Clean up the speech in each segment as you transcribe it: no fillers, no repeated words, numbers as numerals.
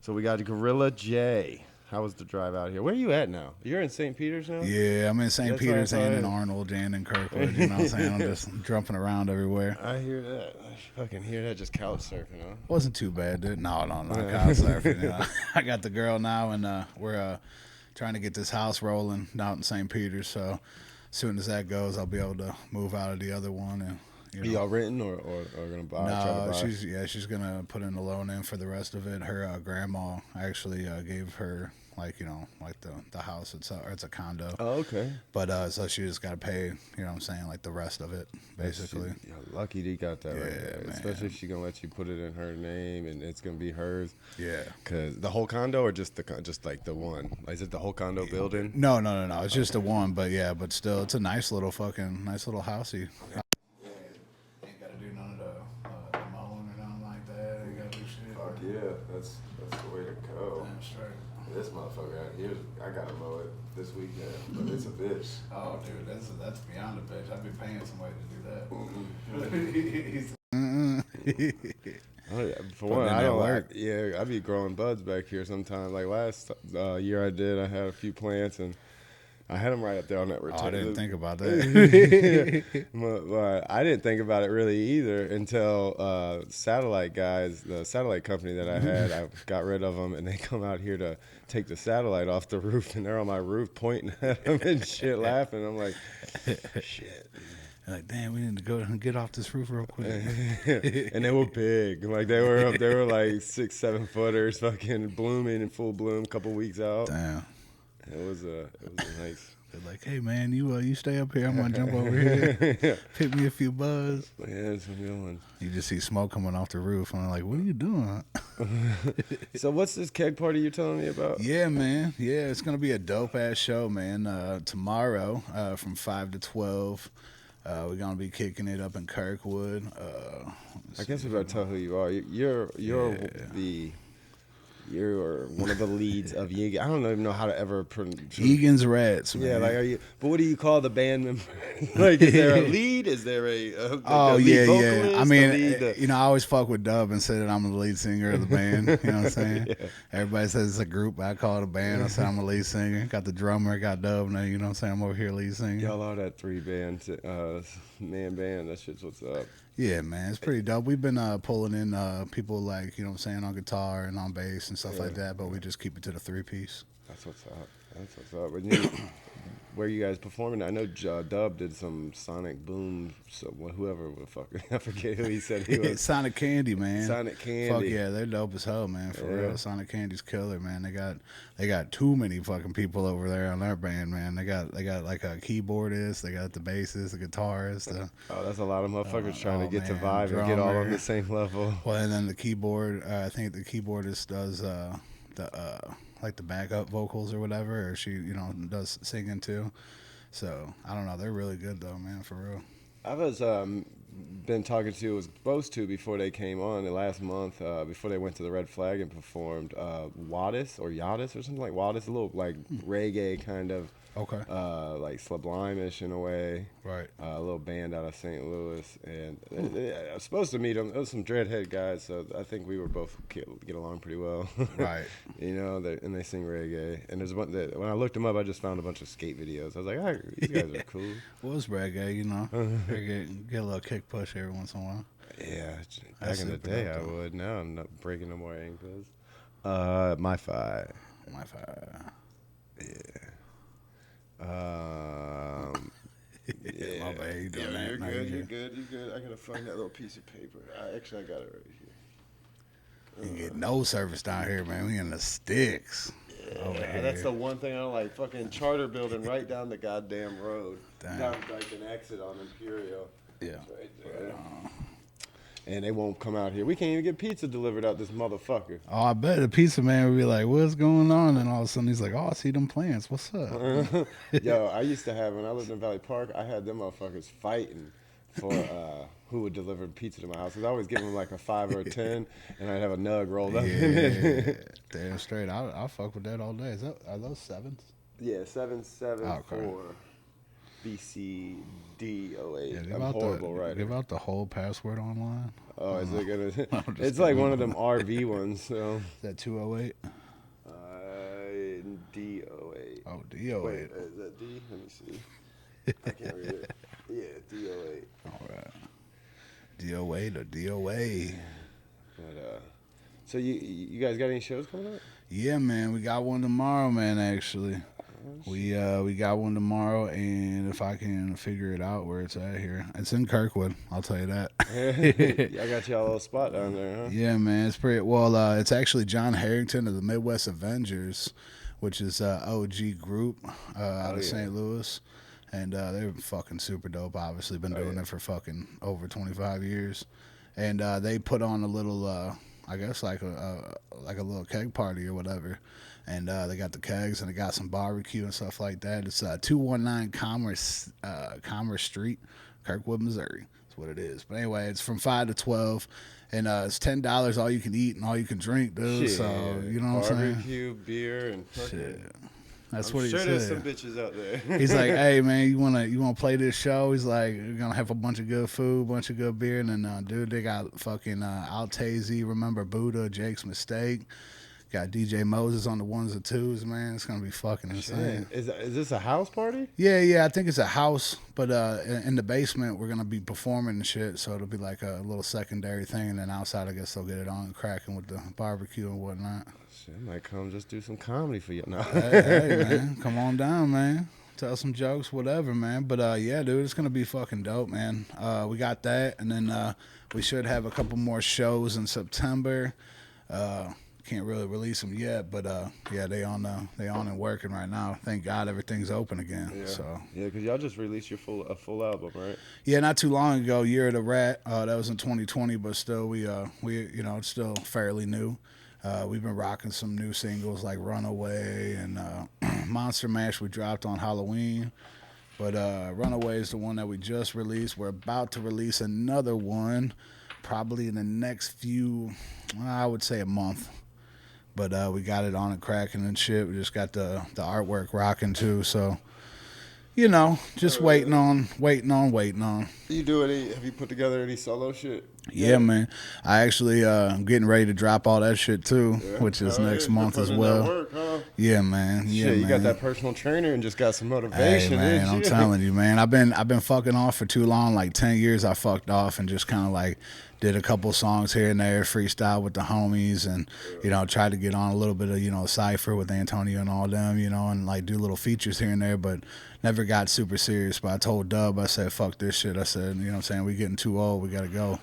So we got Gorilla J. How was the drive out here? Where are you at now? You're in St. Peter's now? Yeah, I'm in St. That's what I Peter's and in thought. Arnold and in Kirkwood. You know what I'm saying? I'm just jumping around everywhere. I hear that. I fucking hear that. Just couch surfing, huh? Wasn't too bad, dude. No, not couch surfing. You know? I got the girl now, and we're trying to get this house rolling out in St. Peter's. So as soon as that goes, I'll be able to move out of the other one and. Are y'all renting or gonna buy? No, she's gonna put in a loan in for the rest of it. Her grandma actually gave her like the house itself. It's a condo. Oh, okay. But so she just got to pay. You know what I'm saying, like the rest of it basically. You're lucky you got that right there. Man. Especially if she's gonna let you put it in her name and it's gonna be hers. Yeah. Cause the whole condo or just like the one? Like, is it the whole condo building? No. It's just the one. But yeah, but still, it's a nice little housey. Yeah, that's the way to go. Damn straight. This motherfucker out here, I gotta mow it this weekend, but it's a bitch. Oh, dude, that's beyond a bitch. I'd be paying somebody to do that. Oh, yeah. For one, I don't like. Yeah, I be growing buds back here sometimes. Like last year, I had a few plants and. I had them right up there on that return. I didn't think about that. But I didn't think about it really either until satellite guys, the satellite company that I had, I got rid of them, and they come out here to take the satellite off the roof, and they're on my roof pointing at them and shit, laughing. I'm like, shit. Like, damn, we need to go and get off this roof real quick. And they were big. Like they were like 6-7 footers, fucking blooming in full bloom, couple weeks out. Damn. It was nice. They're like, hey man, you stay up here. I'm gonna jump over here, pick me a few buzz. Yeah, it's a good one. You just see smoke coming off the roof, and I'm like, what are you doing? So what's this keg party you're telling me about? Yeah, man. Yeah, it's gonna be a dope ass show, man. Tomorrow, from 5 to 12, we're gonna be kicking it up in Kirkwood. I guess we better tell who you are. You're one of the leads of Egans. I don't even know how to ever pronounce Egans Rats, man. Yeah, like, are you? But what do you call the band member? Like, is there a lead? Is there a lead vocalist? I mean, I always fuck with Dub and say that I'm the lead singer of the band. You know what I'm saying? Yeah. Everybody says it's a group. I call it a band. I say I'm a lead singer. Got the drummer, got Dub. Now you know what I'm saying. I'm over here lead singer. Y'all are that 3-man man band. That shit's what's up. Yeah, man, it's pretty dope. We've been pulling in people like, you know what I'm saying, on guitar and on bass and stuff like that, but we just keep it to the 3-piece. That's what's up. But where you guys performing? I know Dub did some Sonic Boom, so whoever the fuck, I forget who he said he was. Sonic Candy, man. Sonic Candy. Fuck yeah, they're dope as hell, man, for real. Sonic Candy's killer, man. They got too many fucking people over there on their band, man. They got like a keyboardist, they got the bassist, the guitarist. That's a lot of motherfuckers trying to get to vibe drummer, and get all on the same level. Well, and then the keyboard, I think the keyboardist does like the backup vocals or whatever, or she, does singing too. So I don't know. They're really good though, man, for real. I was been talking to, was supposed to before they came on the last month, before they went to the Red Flag and performed Wadis or Yadis or something like Wadis, a little like reggae kind of. Okay. Like Sublime-ish in a way. Right. A little band out of St. Louis. And I was supposed to meet them. It was some dreadhead guys, so I think we were both get along pretty well. Right. And they sing reggae. And there's one that, when I looked them up, I just found a bunch of skate videos. I was like, all right, these guys are cool. Well, it's reggae, reggae, get a little kick push every once in a while. Yeah. Back in the day, I would. Now I'm not breaking no more ankles. My five. Yeah. Yeah, my bad. You're good. I gotta find that little piece of paper. I got it right here. You get no service down here, man. We in the sticks. Yeah, that's the one thing I don't like. Fucking charter building right down the goddamn road. Damn. Down like an exit on Imperial. Yeah. Right there. And they won't come out here. We can't even get pizza delivered out this motherfucker. Oh, I bet the pizza man would be like, what's going on? And all of a sudden he's like, oh, I see them plants. What's up? Yo, I used to have, when I lived in Valley Park, I had them motherfuckers fighting for who would deliver pizza to my house. Because I always give them like a 5 or a 10, and I'd have a nug rolled up in it. Damn straight. I'll fuck with that all day. Are those 7s? Yeah, 7, 4. BCD08. I'm horrible writing. Give out the whole password online. Oh, is it gonna? It's like one of them RV ones. So is that 208? D08. Oh, D08. Wait, is that D? Let me see. I can't read it. Yeah, D08. All right. D08 or DOA. But so you guys got any shows coming up? Yeah, man, we got one tomorrow, man. Actually, we got one tomorrow, and if I can figure it out where it's at here, it's in Kirkwood. I'll tell you that. I got y'all a little spot down there, huh? Yeah, man, it's pretty well. It's actually John Harrington of the Midwest Avengers, which is OG group out of St. Louis. And they're fucking super dope. Obviously, been doing it for fucking over 25 years. And they put on a little, I guess like a little keg party or whatever. And they got the kegs and they got some barbecue and stuff like that. It's 219 Commerce Street, Kirkwood, Missouri. That's what it is. But anyway, it's from 5 to 12. And it's $10 all you can eat and all you can drink, dude. Shit. So, you know what I'm saying? Barbecue, beer, and fucking... Shit. That's I'm what he sure said. there's some bitches out there. He's like, hey man, you wanna play this show? He's like, you're gonna have a bunch of good food, bunch of good beer, and then dude, they got fucking Altazy, Remember Buddha, Jake's Mistake. Got DJ Moses on the ones and twos, man. It's gonna be fucking insane. Is this a house party? Yeah. I think it's a house, but in the basement we're gonna be performing and shit. So it'll be like a little secondary thing, and then outside I guess they'll get it on cracking with the barbecue and whatnot. Shit, I might come just do some comedy for you. No. Hey man, come on down, man. Tell some jokes, whatever, man. But yeah, dude, it's gonna be fucking dope, man. We got that, and then we should have a couple more shows in September. Can't really release them yet, but yeah, they on and working right now. Thank God everything's open again. Yeah. So yeah, because y'all just released your full album, right? Yeah, not too long ago, Year of the Rat. That was in 2020, but still we you know, it's still fairly new. We've been rocking some new singles like Runaway and Monster Mash we dropped on Halloween. But Runaway is the one that we just released. We're about to release another one probably in the next few, I would say a month. But we got it on and cracking and shit. We just got the artwork rocking too. So, you know, just waiting on. You do any? Have you put together any solo shit? Yeah, man. I actually I'm getting ready to drop all that shit too, which is next month as well. Work, huh? Yeah, man. Yeah, shit, you man. got that personal trainer and just got some motivation. Hey, man, I'm telling you, man. I've been fucking off for too long. Like 10 years, I fucked off and just kind of like did a couple songs here and there, freestyle with the homies, and you know, tried to get on a little bit of cypher with Antonio and all them, and like do little features here and there, but never got super serious. But I told Dub, I said, fuck this shit. I said, you know what I'm saying, we getting too old, we gotta go.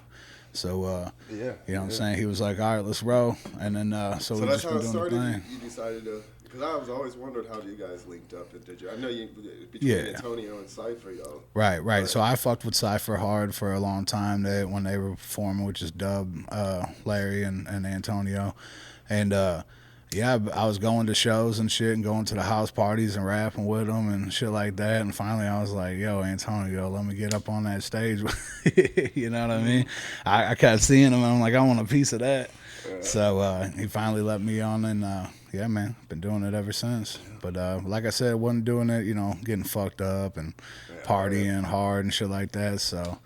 So you know what I'm saying, he was like, all right, let's roll. And then so we that's just how been it doing started. the thing. You decided to, because I was always wondered how you guys linked up. And did you? I know you between Antonio and Cypher, y'all. Right. So I fucked with Cypher hard for a long time. When they were performing, which is Dub, Larry, and Antonio, and yeah, I was going to shows and shit and going to the house parties and rapping with them and shit like that. And finally I was like, yo, Antonio, let me get up on that stage. You know what I mean? I kept seeing him and I'm like, I want a piece of that. So he finally let me on, and yeah, man, been doing it ever since. But like I said, wasn't doing it, getting fucked up and partying hard and shit like that. So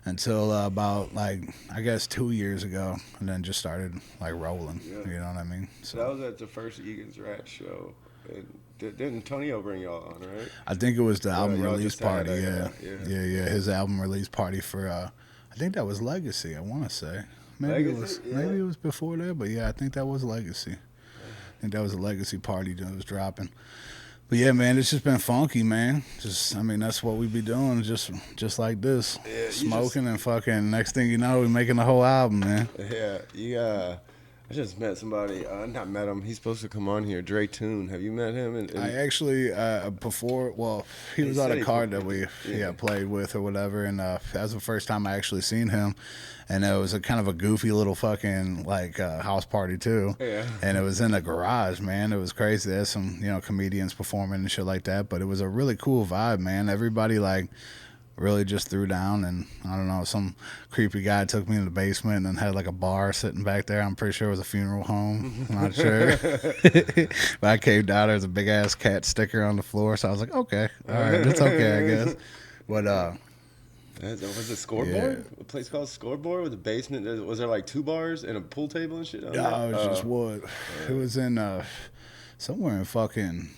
until about I guess 2 years ago, and then just started rolling. You know what I mean? So that was at the first Egans Rats show. And didn't Antonio bring y'all on, right? I think it was the album release party. Yeah. His album release party for I think that was Legacy. I want to say maybe it was before that, but yeah, I think that was Legacy. I think that was a Legacy party that was dropping. But yeah, man, it's just been funky, man. That's what we be doing, just like this, smoking and fucking. Next thing you know, we making the whole album, man. Yeah, I just met somebody. Not met him. He's supposed to come on here. Dre Tune. Have you met him? I actually before. Well, he was on a card that we played with or whatever, and that was the first time I actually seen him. And it was a kind of a goofy little fucking house party too. Yeah. And it was in a garage, man. It was crazy. There's some comedians performing and shit like that. But it was a really cool vibe, man. Everybody really just threw down, and I don't know, some creepy guy took me in the basement and had like a bar sitting back there. I'm pretty sure it was a funeral home. I'm not sure. But I came down, there's a big ass cat sticker on the floor, so I was like, okay, all right, it's okay, I guess. But was it Scoreboard? Yeah. A place called Scoreboard with a basement. Was there like 2 bars and a pool table and shit? no, it was just wood. It was in somewhere in fucking,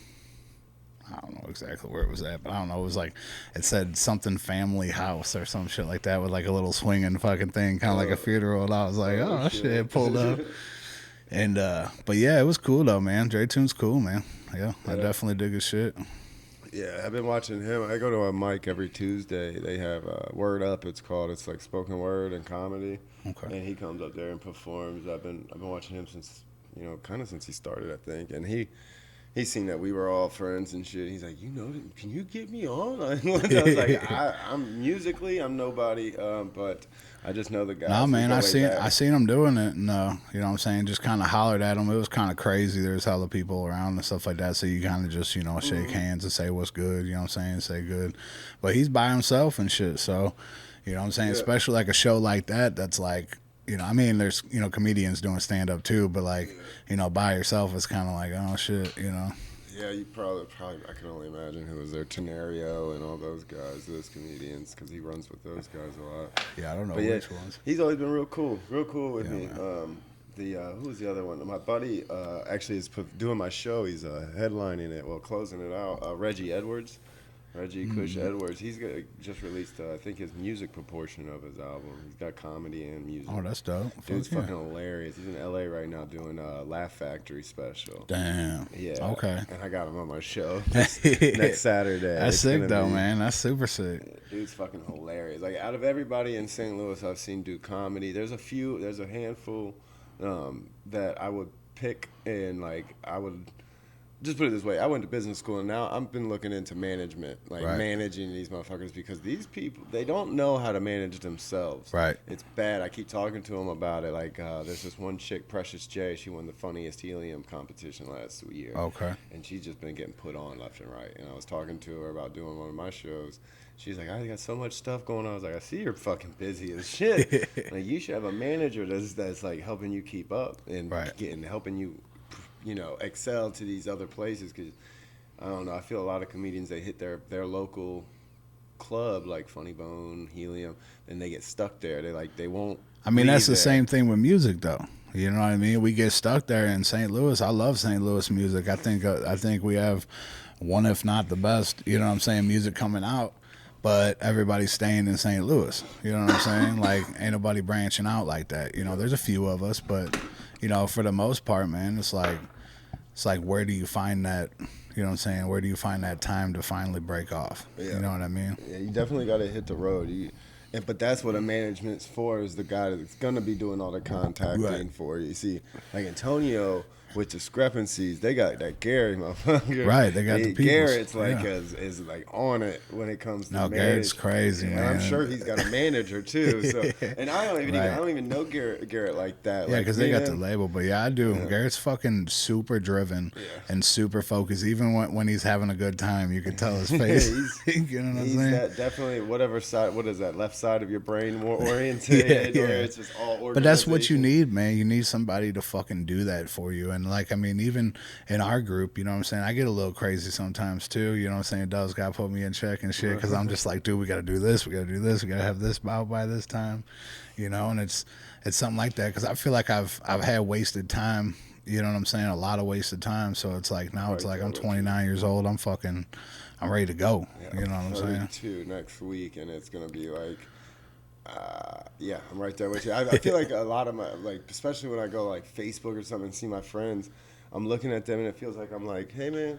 I don't know exactly where it was at, but I don't know. It was like, it said something family house or some shit like that with like a little swinging fucking thing, kind of like a funeral. And I was like, oh shit, pulled up. And, but yeah, it was cool though, man. Dre Tune's cool, man. Yeah, I definitely dig his shit. Yeah, I've been watching him. I go to a mic every Tuesday. They have Word Up, it's called. It's like spoken word and comedy. Okay. And he comes up there and performs. I've been watching him since, kind of since he started, I think. And he's seen that we were all friends and shit. He's like, can you get me on? I was like, I'm musically, I'm nobody, but I just know the guy. Nah, man, I seen him doing it, and you know what I'm saying, just kind of hollered at him. It was kind of crazy. There's hella people around and stuff like that, so you kind of just shake hands and say what's good. You know what I'm saying? Say good, but he's by himself and shit. So you know what I'm saying? Yeah. Especially like a show like that. That's like. I mean, there's, comedians doing stand-up too, but like, by yourself, it's kind of like, oh shit, Yeah, you probably, I can only imagine who was there, Tenario and all those guys, those comedians, because he runs with those guys a lot. Yeah, I don't know which ones. He's always been real cool with me. Who was the other one? My buddy actually is doing my show. He's headlining it, closing it out. Reggie Edwards. Reggie Cush Edwards, he's just released, I think, his music proportion of his album. He's got comedy and music. Oh, that's dope. Dude's fucking hilarious. He's in L.A. right now doing a Laugh Factory special. Damn. Yeah. Okay. And I got him on my show next Saturday. That's sick, though, man. That's super sick. Dude's fucking hilarious. Like, out of everybody in St. Louis I've seen do comedy, there's a handful that I would pick, and, like, I would... Just put it this way, I went to business school, and now I've been looking into management, managing these motherfuckers, because these people, they don't know how to manage themselves. Right. It's bad. I keep talking to them about it. Like, there's this one chick, Precious J, she won the funniest helium competition last year. Okay. And she's just been getting put on left and right. And I was talking to her about doing one of my shows. She's like, I got so much stuff going on. I was like, I see you're fucking busy as shit. Like, you should have a manager that's like helping you keep up and helping you, excel to these other places, because I don't know, I feel a lot of comedians, they hit their local club like Funny Bone, Helium, and they get stuck there. They won't. I mean, that's the same thing with music, though. You know what I mean? We get stuck there in St. Louis. I love St. Louis music. I think we have one, if not the best, music coming out. But everybody's staying in St. Louis. You know what I'm saying? Like, ain't nobody branching out like that. There's a few of us, but for the most part, man, it's like, where do you find that, where do you find that time to finally break off? Yeah. You know what I mean? Yeah, you definitely got to hit the road. But that's what a management's for, is the guy that's going to be doing all the contacting for you. See, like Antonio, with discrepancies, they got that Gary motherfucker. Right, they got the people. Garrett's is like on it when it comes to management. Garrett's crazy, man. I'm sure he's got a manager too. So, and I don't even know Garrett like that. Yeah, because they got the label. But yeah, I do. Yeah. Garrett's fucking super driven and super focused. Even when he's having a good time, you can tell his face. You know what I'm saying? That definitely whatever side. What is that? Left side of your brain more oriented, or it's just all organization. But that's what you need, man. You need somebody to fucking do that for you. And like, I mean, even in our group, you know what I'm saying, I get a little crazy sometimes too. You know what I'm saying? Doug's got to put me in check and shit, because I'm just like, dude, we got to do this, we got to do this, we got to have this out by this time, and it's something like that, because I feel like I've had wasted time. You know what I'm saying? A lot of wasted time. So it's like now it's like I'm 29 years old. I'm ready to go. Yeah, you know what I'm saying? 32 next week, and it's gonna be like. I'm right there with you. I feel like a lot of my, like, especially when I go like Facebook or something and see my friends, I'm looking at them and it feels like I'm like, hey man,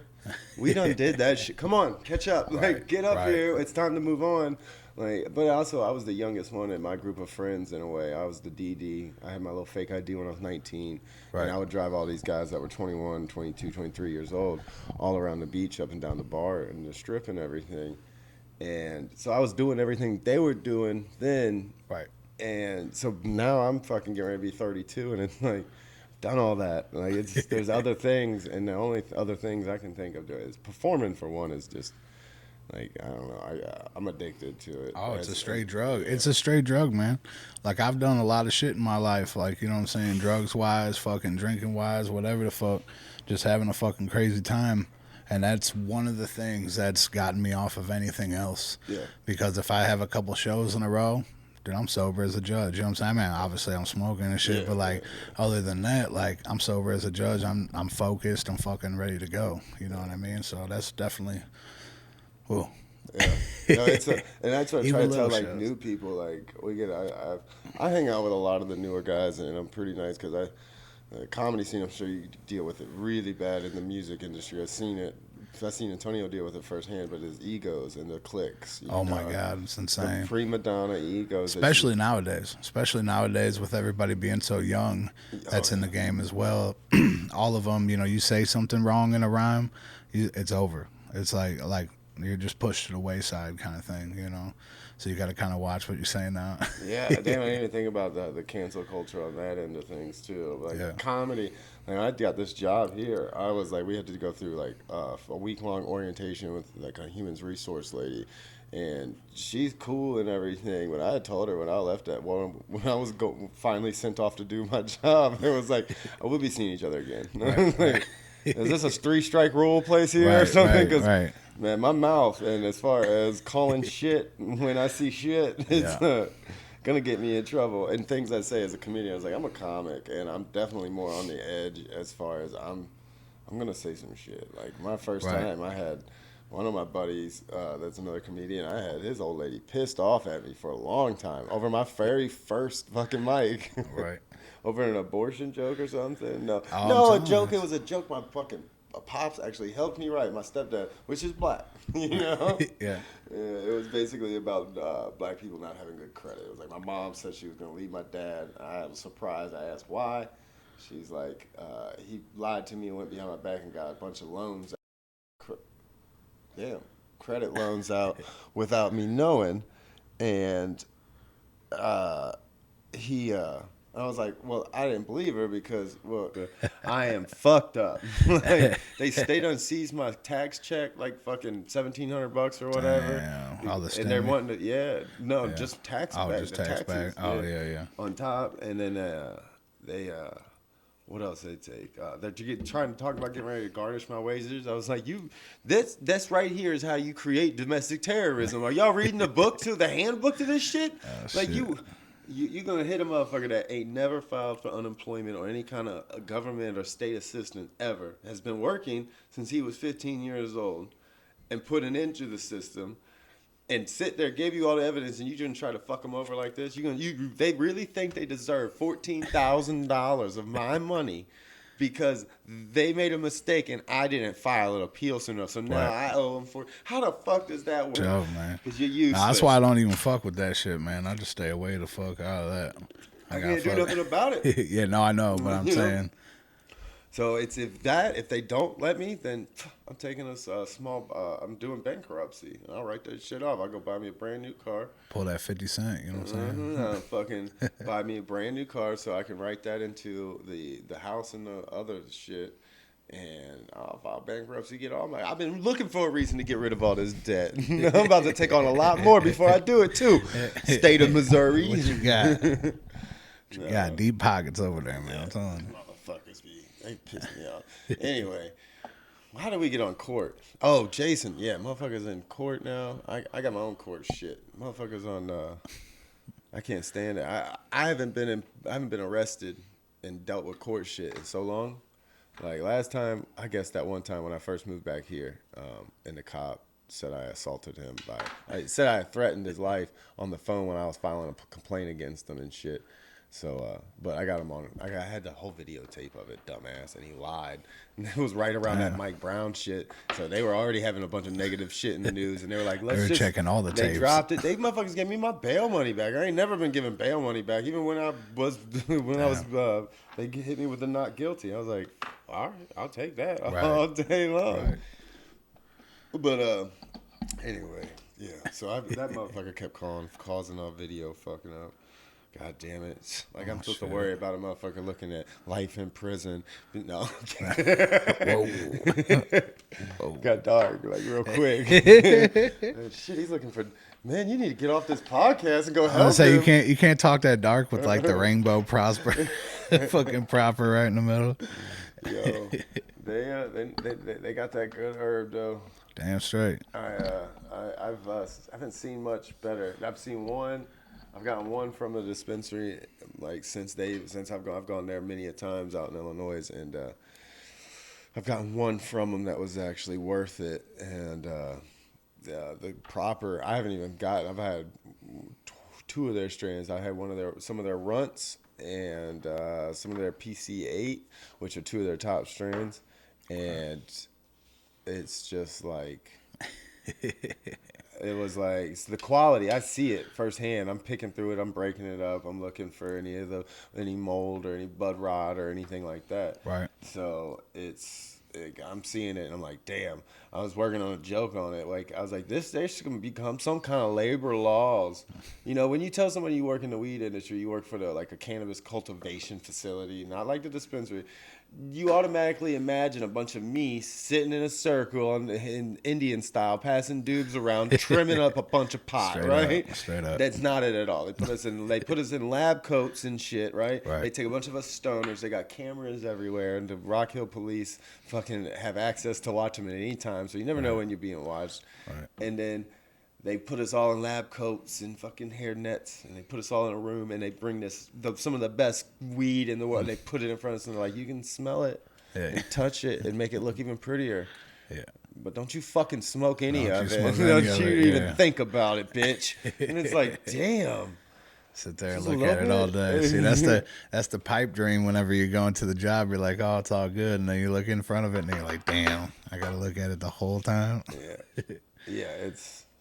we done did that shit. Come on, catch up. Like, get up here. It's time to move on. Like, but also I was the youngest one in my group of friends in a way. I was the DD. I had my little fake ID when I was 19. And I would drive all these guys that were 21, 22, 23 years old all around the beach, up and down the bar and the strip and everything. And so I was doing everything they were doing then. Right. And so now I'm fucking getting ready to be 32, and it's like, done all that. Like, there's other things, and the only other things I can think of doing is performing, for one, is just, Like, I don't know. I'm addicted to it. Oh, it's a straight drug. It's a straight drug, man. Like, I've done a lot of shit in my life. Like, you know what I'm saying? Drugs-wise, fucking drinking-wise, whatever the fuck. Just having a fucking crazy time. And that's one of the things that's gotten me off of anything else. Yeah. Because if I have a couple shows in a row, then I'm sober as a judge. You know what I'm saying? I mean, obviously I'm smoking and shit, but like, other than that, like, I'm sober as a judge. I'm focused. I'm fucking ready to go. You know what I mean? So that's definitely... Ooh. Yeah, no, and that's what I try to tell like shows. new people. Like I hang out with a lot of the newer guys, and I'm pretty nice because the comedy scene. I'm sure you deal with it really bad in the music industry. I've seen Antonio deal with it firsthand, but his egos and the cliques. My God, it's insane. The prima donna egos, especially nowadays with everybody being so young. That's in the game as well. All of them, you know, you say something wrong in a rhyme, it's over. It's like you're just pushed to the wayside kind of thing, you know. So you got to kind of watch what you say now. Yeah, they don't even think about the cancel culture on that end of things too. Like comedy. Like, I got this job here. I was like, we had to go through like a week-long orientation with like a human resource lady, and she's cool and everything. But I had told her when I left when I was finally sent off to do my job, it was like, oh, we'll be seeing each other again. Like, is this a 3-strike rule place here or something? Because man, my mouth, and as far as calling shit when I see shit, it's gonna get me in trouble. And things I say as a comedian, I was like, I'm a comic, and I'm definitely more on the edge as far as I'm gonna say some shit. Like my first time, I had one of my buddies that's another comedian. I had his old lady pissed off at me for a long time over my very first fucking mic. Right. Over an abortion joke or something? No, a joke. It was a joke. My fucking pops actually helped me write. My stepdad, which is black, you know. Yeah. It was basically about black people not having good credit. It was like my mom said she was gonna leave my dad. I was surprised. I asked why. She's like, he lied to me and went behind my back and got a bunch of loans. Credit loans out without me knowing, and he. I was like, well, I didn't believe her because, well, I am fucked up. Like, they done seized my tax check, like fucking $1,700 or whatever. Damn. All the and they're wanting to, just tax back. Oh, just tax back. Oh, yeah. On top, and then they, what else they take? They're trying to talk about getting ready to garnish my wages. I was like, that's right here is how you create domestic terrorism. Are y'all reading the book the handbook to this shit? Like shit. You're going to hit a motherfucker that ain't never filed for unemployment or any kind of government or state assistance ever, has been working since he was 15 years old, and put an end to the system, and sit there, give you all the evidence, and you just try to fuck them over like this? They really think they deserve $14,000 of my money because they made a mistake and I didn't file an appeal soon enough. So now I owe them for. How the fuck does that work? Joe, man. Because you're useless. That's why I don't even fuck with that shit, man. I just stay away the fuck out of that. I can't do nothing about it. Yeah, no, I know, but I'm saying. So it's if they don't let me, then I'm taking a small. I'm doing bankruptcy. I'll write that shit off. I'll go buy me a brand new car. Pull that 50 cent. You know what I'm saying? Fucking buy me a brand new car so I can write that into the house and the other shit. And I'll file bankruptcy, get all my. I've been looking for a reason to get rid of all this debt. I'm about to take on a lot more before I do it too. State of Missouri. What you got? You got deep pockets over there, man. I'm telling you. Motherfuckers they piss me off. Anyway, how did we get on court? Oh, Jason. Yeah, motherfuckers in court now. I got my own court shit. Motherfuckers on. I can't stand it. I haven't been arrested and dealt with court shit in so long. Like last time, I guess that one time when I first moved back here, and the cop said I assaulted him I said I threatened his life on the phone when I was filing a complaint against him and shit. So, but I got him on. I had the whole videotape of it, dumbass, and he lied. And it was right around that Mike Brown shit. So they were already having a bunch of negative shit in the news, and they were like, "Let's just." Checking all the tapes. They dropped it. They motherfuckers gave me my bail money back. I ain't never been given bail money back, even when I was they hit me with the not guilty. I was like, all right, I'll take that all day long. Right. But anyway, yeah. So that motherfucker kept causing our video fucking up. God damn it. It's like I'm supposed to worry about a motherfucker looking at life in prison. No. Whoa. Got dark, like real quick. Shit, he's looking for, man, you need to get off this podcast and go I was help gonna say him. you can't talk that dark with like the rainbow fucking proper right in the middle. Yo, they got that good herb though. Damn straight. I haven't seen much better. I've gotten one from the dispensary like since I've gone there many a times out in Illinois, and I've gotten one from them that was actually worth it. And the proper, I haven't even got. I've had two of their strains. I had some of their runts and some of their PC8, which are two of their top strains, and it's just like. It was like it's the quality. I see it firsthand. I'm picking through it. I'm breaking it up. I'm looking for any mold or any bud rot or anything like that. Right. So I'm seeing it and I'm like, damn. I was working on a joke on it. Like I was like, there's gonna become some kind of labor laws. You know, when you tell somebody you work in the weed industry, you work for a cannabis cultivation facility, not like the dispensary. You automatically imagine a bunch of me sitting in a circle in Indian style, passing dubs around, trimming up a bunch of pot, right? Straight up. That's not it at all. They put us in lab coats and shit, right? Right. They take a bunch of us stoners. They got cameras everywhere, and the Rock Hill police fucking have access to watch them at any time, so you never know when you're being watched. Right. And then they put us all in lab coats and fucking hair nets, and they put us all in a room, and they bring some of the best weed in the world. They put it in front of us, and they're like, you can smell it and touch it and make it look even prettier. Yeah. But don't you fucking smoke any of it. Don't Don't you even think about it, bitch. And it's like, damn. Sit there and look at it all day. See, that's the pipe dream. Whenever you go into the job, you're like, oh, it's all good, and then you look in front of it, and you're like, damn, I gotta look at it the whole time. Yeah,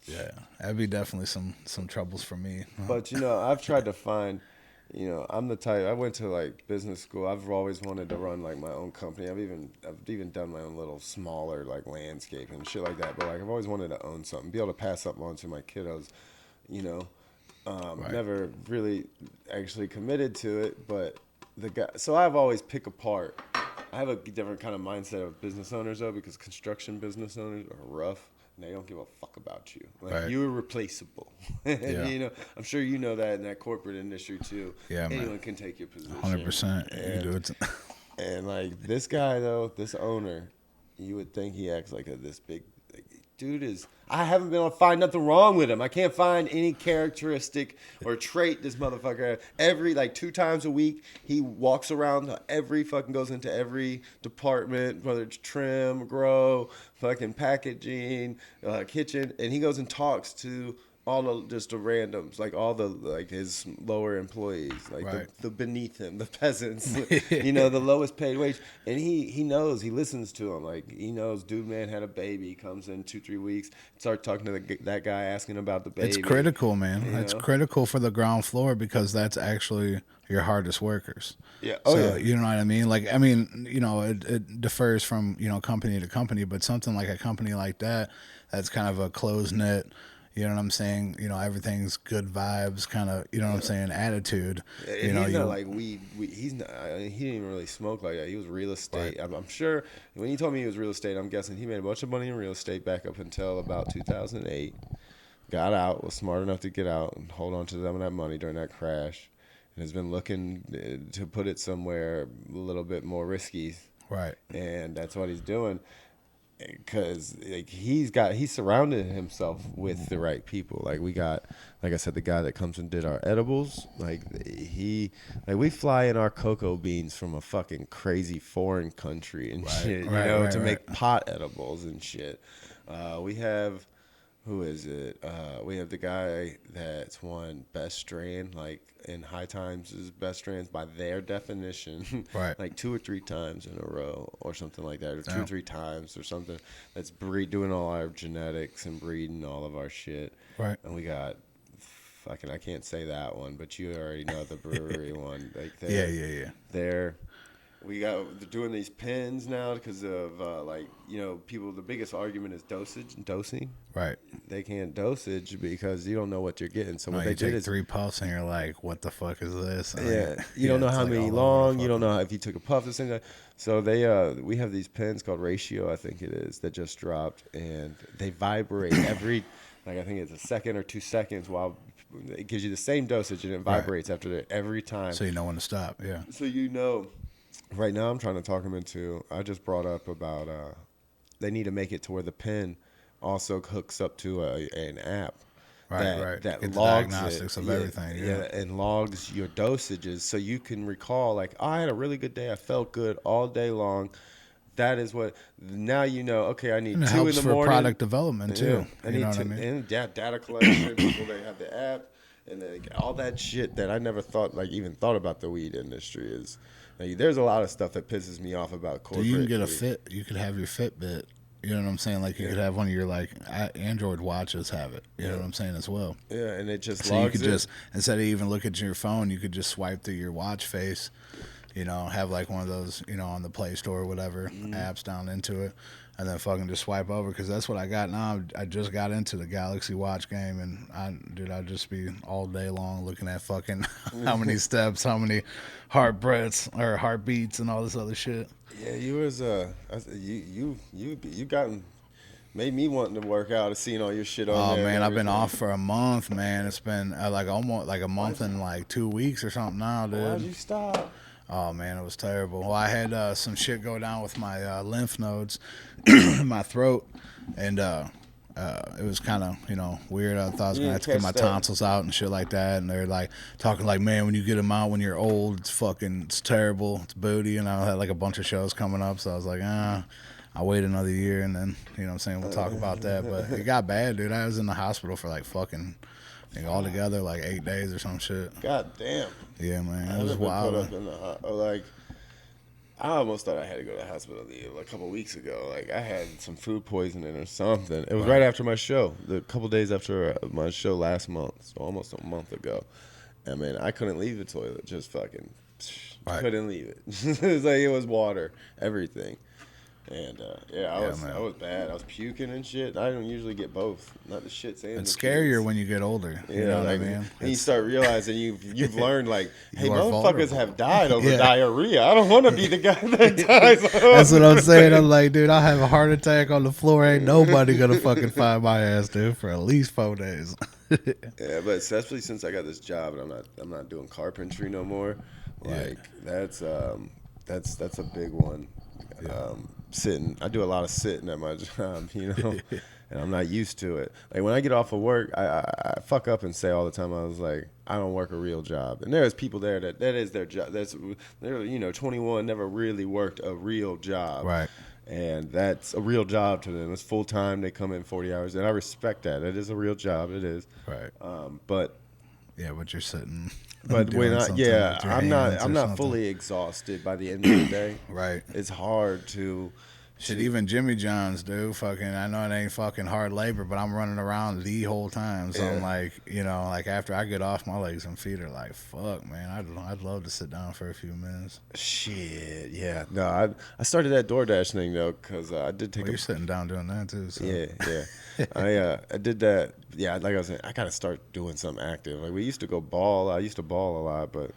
Yeah, that'd be definitely some troubles for me. But I've tried to find, I'm the type. I went to like business school. I've always wanted to run like my own company. I've even done my own little smaller like landscape and shit like that. But like I've always wanted to own something, be able to pass something on to my kiddos. Right. Never really actually committed to it, but so I've always pick apart. I have a different kind of mindset of business owners though, because construction business owners are rough. And they don't give a fuck about you. Like right. You're replaceable. And, I'm sure you know that in that corporate industry too. Yeah, anyone man. can take your position. 100%. You do it. And like this guy though, this owner, you would think he acts like this big dude is. I haven't been able to find nothing wrong with him. I can't find any characteristic or trait this motherfucker. Every 2 times a week, he walks around goes into every department, whether it's trim, grow, fucking packaging, kitchen, and he goes and talks to all the randoms, like all the his lower employees, right. the beneath him, the peasants, the lowest paid wage, and he knows, he listens to them, like he knows, dude, man had a baby, he comes in 2-3 weeks, start talking to that guy, asking about the baby. It's critical, man. It's critical for the ground floor because that's actually your hardest workers. Yeah. You know what I mean? Like, I mean, it differs from company to company, but something like a company like that's kind of a closed knit. You know what I'm saying? Everything's good vibes, kind of, what I'm saying, attitude. He's not like weed. He's not. He didn't even really smoke like that. He was real estate. Right. I'm sure when he told me he was real estate, I'm guessing he made a bunch of money in real estate back up until about 2008. Got out, was smart enough to get out and hold on to some of that money during that crash, and has been looking to put it somewhere a little bit more risky. Right. And that's what he's doing. Because he's surrounded himself with the right people. Like we got, like I said, the guy that comes and did our edibles. We fly in our cocoa beans from a fucking crazy foreign country and shit, to make pot edibles and shit. We have, who is it? We have the guy that's won best strain, like in High Times' best strains by their definition, right? Like 2 or 3 times in a row or something like that, or 2 or 3 times or something. That's doing all our genetics and breeding all of our shit, right? And we got fucking, I can't say that one, but you already know the brewery one. Like yeah. We got doing these pens now because of people. The biggest argument is dosing. Right. They can't dosage because you don't know what you're getting. So No, what you they did take is 3 puffs and you're like, what the fuck is this? And yeah, you don't know it's how like many all over long. the You don't fucking- know if you took a puff. This thing. So we have these pens called Ratio, I think it is, that just dropped, and they vibrate every. Like I think it's a second or 2 seconds while it gives you the same dosage and it vibrates after that every time. So you know when to stop. Yeah. So right now I'm trying to talk them into. I just brought up about they need to make it to where the pen also hooks up to an app. Right. That Get the logs diagnostics it, of everything. Yeah. and logs your dosages so you can recall like, oh, I had a really good day. I felt good all day long. That is what now you know. Okay, I need And it 2 in helps the for morning. product development too. I You need know to, what I mean? and data collection. People they have the app and all that shit that I never even thought about the weed industry is. Like, there's a lot of stuff that pisses me off about corporate. You can get a weed. fit. You could have your Fitbit. You know what I'm saying? Like you could have one of your Android watches have it. You know what I'm saying as well. Yeah, and it just So logs you could it. just instead of even look at your phone, you could just swipe through your watch face. You know, have like one of those, on the Play Store or whatever apps down into it, and then fucking just swipe over because that's what I got now. I just got into the Galaxy Watch game, and I'd just be all day long looking at fucking how many steps, how many heartbeats, and all this other shit. Yeah, you gotten made me wanting to work out and seeing all your shit on Oh there. man, and I've been everything. off for a month, man. It's been like almost like a month and like 2 weeks or something now, dude. Why'd you stop? Oh man, it was terrible. Well, I had some shit go down with my lymph nodes in my throat, and it was kind of weird. I thought I was gonna have to get my tonsils out and shit like that. And they're like talking like, man, when you get them out when you're old, it's terrible, it's booty. And I had like a bunch of shows coming up, so I was like, I'll wait another year, and then what I'm saying, we'll talk about that. But it got bad, dude. I was in the hospital for like fucking. Altogether like 8 days or some shit. God damn. Yeah, man, it was Put wild. up in I almost thought I had to go to the hospital a couple weeks ago. Like I had some food poisoning or something. It was right after my show, the couple days after my show last month, so almost a month ago. I mean, I couldn't leave the toilet. Just fucking couldn't leave it. It was like it was water, everything. And I was bad. I was puking and shit. I don't usually get both. Not the shits and It's the scarier pukes. when you get older. You know what I mean? And you start realizing you've learned like, hey, are motherfuckers vulnerable. have died over diarrhea. I don't want to be the guy that dies. That's what I'm saying. I'm like, dude, I'll have a heart attack on the floor. Ain't nobody gonna fucking find my ass, dude, for at least 4 days. Yeah, but especially since I got this job and I'm not doing carpentry no more. Like that's a big one. Sitting, I do a lot of sitting at my job, and I'm not used to it. Like when I get off of work, I fuck up and say all the time, I was like, I don't work a real job. And there's people there that is their job. They're 21, never really worked a real job. Right. And that's a real job to them. It's full time. They come in 40 hours, and I respect that. It is a real job. It is. Right. But you're sitting. But doing when something with your I'm hands or not something. fully exhausted by the end of the day. Right. It's hard to. Shit, even Jimmy John's, dude, fucking, I know it ain't fucking hard labor, but I'm running around the whole time. So I'm like, like after I get off, my legs and feet are like, fuck, man, I'd love to sit down for a few minutes. Shit, yeah. No, I started that DoorDash thing, though, because I did take You're sitting down doing that, too. So. Yeah. I did that. Yeah, like I was saying, I got to start doing something active. Like, we used to go ball. I used to ball a lot, but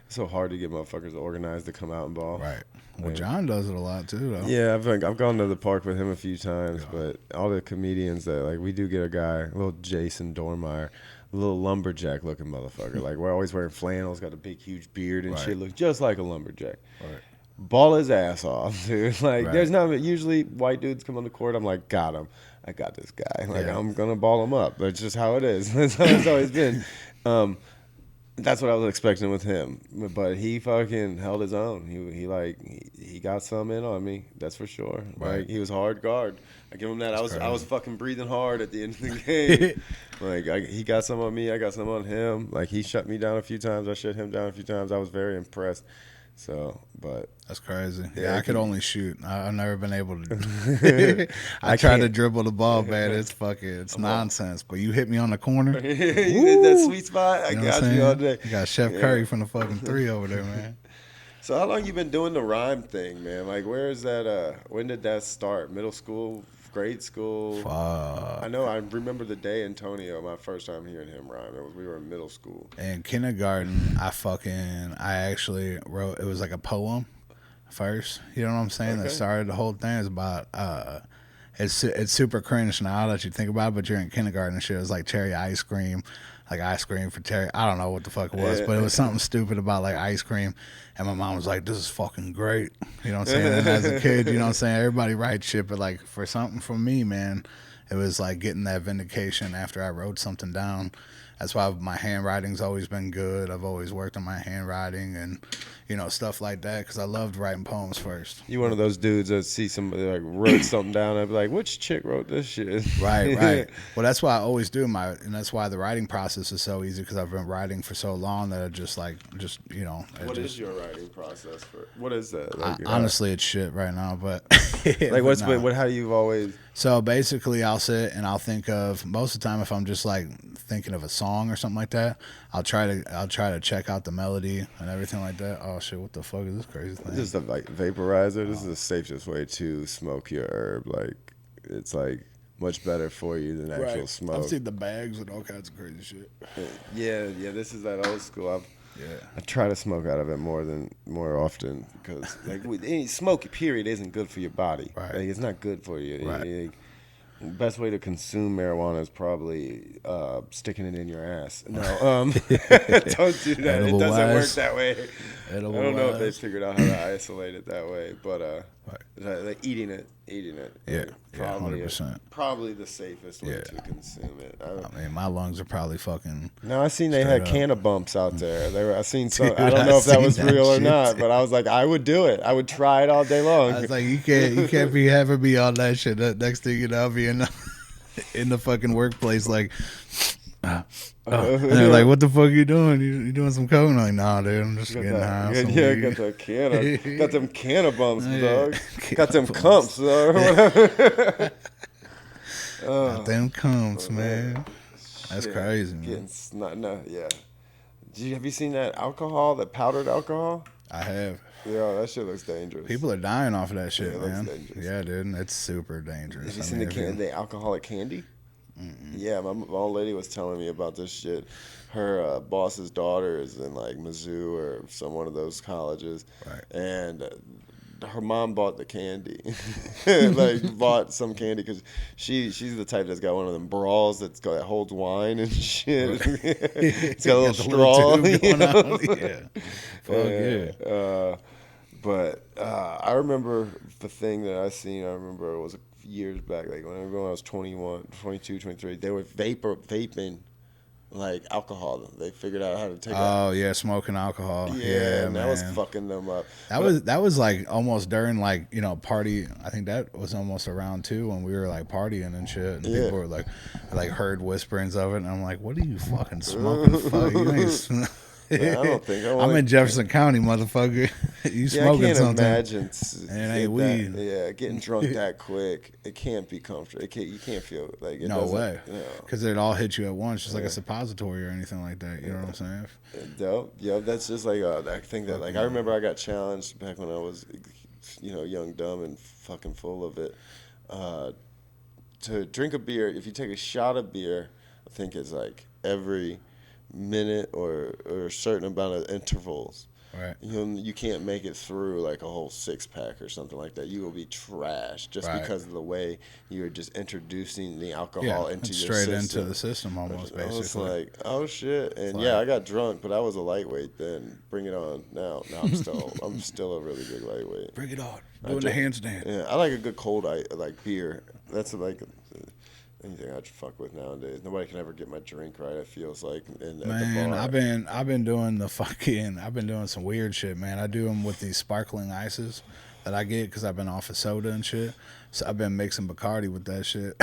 it's so hard to get motherfuckers organized to come out and ball. Right. Well, John does it a lot, too, though. Yeah, I've gone to the park with him a few times, but all the comedians that, like, we do get a guy, a little Jason Dormeyer, a little lumberjack looking motherfucker. Like, we're always wearing flannels, got a big, huge beard and shit, looks just like a lumberjack. Right. Ball his ass off, dude. Like, there's not, usually white dudes come on the court, I'm like, got him. I got this guy. Like, I'm going to ball him up. That's just how it is. That's how it's always been. That's what I was expecting with him, but he fucking held his own. He got some in on me. That's for sure. Right. Like, he was hard guard. I give him that. I was fucking breathing hard at the end of the game. Like, he got some on me. I got some on him. Like, he shut me down a few times. I shut him down a few times. I was very impressed. So, but that's crazy. Yeah, I could only shoot. I've never been able to. I tried to dribble the ball, man. It's nonsense. But you hit me on the corner. You did that sweet spot. I got you all day. You got Chef Curry from the fucking 3 over there, man. So how long you been doing the rhyme thing, man? Like, where is that? When did that start? Middle school, grade school? Fuck. I know. I remember the day Antonio, my first time hearing him rhyme. We were in middle school. In kindergarten, I actually wrote. It was like a poem first. You know what I'm saying? Okay. That started the whole thing. It's about it's super cringe now that you think about it, but you're in kindergarten and shit. It was like cherry ice cream, like ice cream for cherry. I don't know what the fuck it was, but it was something stupid about like ice cream. And my mom was like, "This is fucking great." You know what I'm saying? And as a kid, you know what I'm saying? Everybody writes shit, but like for something from me, man, it was like getting that vindication after I wrote something down. That's why my handwriting's always been good. I've always worked on my handwriting and, you know, stuff like that because I loved writing poems first. You one of those dudes that see somebody like wrote something down and be like, which chick wrote this shit? Right. Well, that's why I always do and that's why the writing process is so easy because I've been writing for so long that I just you know. What is your writing process for? What is that? Like, honestly, it's shit right now, but like how you've always. So basically, I'll sit and I'll think of most of the time if I'm just like thinking of a song or something like that, I'll try to check out the melody and everything like that. Oh shit, what the fuck is this crazy thing? This is a like vaporizer. This is the safest way to smoke your herb. Like it's like much better for you than actual smoke. I've seen the bags and all kinds of crazy shit. Yeah. This is that old school. I try to smoke out of it more often because like any smoke period isn't good for your body. Right. Like, it's not good for you. Right. The best way to consume marijuana is probably sticking it in your ass. No, don't do that. Edible It doesn't work wise. that way. Edible I don't know if wise. they figured out how to isolate it that way, but like eating it. Yeah, probably 100%. Probably the safest way to consume it. I mean, my lungs are probably fucking. No, I seen they had canna bumps out there. I seen some. Dude, I don't know if that was seen that real or shit, not, too. but I was like, I would do it. I would try it all day long. I was like, you can't be having me on that shit. That next thing you know, I'll be in the fucking workplace like. And they're like, "What the fuck are you doing? You doing some coke?" I'm like, "Nah, dude, I'm just getting high." Got the canna, got them canna bumps, dog. Canna Got them bumps. cumps, dog. Whatever. Got them comes, man. That's Shit. crazy, man. Getting yeah. Have you seen that alcohol, that powdered alcohol? I have. Yeah, that shit looks dangerous. People are dying off of that shit, it looks man. dangerous. Yeah, dude, it's super dangerous. Have you seen the alcoholic candy? Yeah, my old lady was telling me about this shit. Her boss's daughter is in like Mizzou or some one of those colleges, Right. and her mom bought the candy, like bought some candy because she's the type that's got one of them brawls that holds wine and shit. It's got a little straw. Going on. Yeah, fuck yeah. But I remember the thing that I seen. I remember it was years back, like when I was 21, 22, 23. They were vaping like alcohol. They figured out how to take it. Oh yeah, smoking alcohol. Yeah, and man. that was fucking them up. That was like almost during like, you know, party. I think that was almost around too when we were like partying and shit. And people were like heard whisperings of it, and I'm like, what are you fucking smoking? Fuck, you ain't. Yeah, I don't think I'm in Jefferson County, motherfucker. You smoking I can't something? Imagine and it ain't weed. Getting drunk that quick. It can't be comfortable. You can't feel like it. No doesn't, way. You know. Because it all hits you at once, just like a suppository or anything like that. You know what I'm saying? Dope. Yeah, that's just like I think that like I remember I got challenged back when I was, you know, young, dumb, and fucking full of it. To drink a beer, if you take a shot of beer, I think it's like every minute or a certain amount of intervals. Right. You can't make it through like a whole 6-pack or something like that. You will be trashed just because of the way you're just introducing the alcohol into your straight system. into the system almost, basically. I was like, oh shit, and I got drunk, but I was a lightweight then. Bring it on now. I'm still a really big lightweight. Bring it on. Doing the handstand. Yeah, I like a good cold like beer. That's like anything I'd fuck with nowadays. Nobody can ever get my drink right. It feels like. Man, I've been doing I've been doing some weird shit, man. I do them with these sparkling ices that I get because I've been off of soda and shit. So I've been mixing Bacardi with that shit,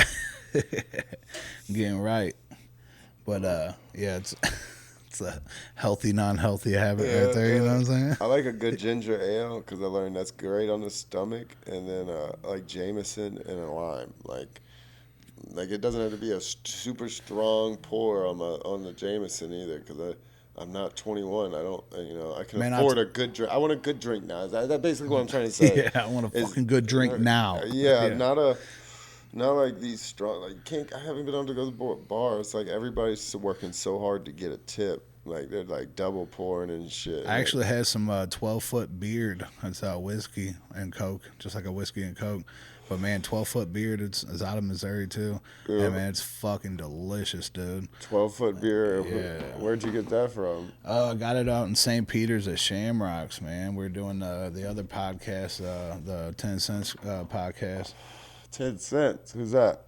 getting right. But yeah, it's a healthy, non-healthy habit right there. You know what I'm saying? I like a good ginger ale because I learned that's great on the stomach, and then I like Jameson and a lime, like it doesn't have to be a super strong pour on the Jameson either, because I'm not 21. I don't, I can Man, afford a good drink. I want a good drink now. That's basically what I'm trying to say. yeah, I want a Is, fucking good drink now. yeah, not like these strong. Like, I haven't been able to go to the bar. It's like everybody's working so hard to get a tip. Like they're like double pouring and shit. I actually had some 12-foot beard. That's whiskey and Coke, just like a whiskey and Coke. But man, 12-foot beard, it's out of Missouri too. Yeah. And man, it's fucking delicious, dude. 12-foot beer. Yeah. Where'd you get that from? I got it out in St. Peter's at Shamrocks, man. We're doing the other podcast, the 10 Cents podcast. 10 cents. Who's that?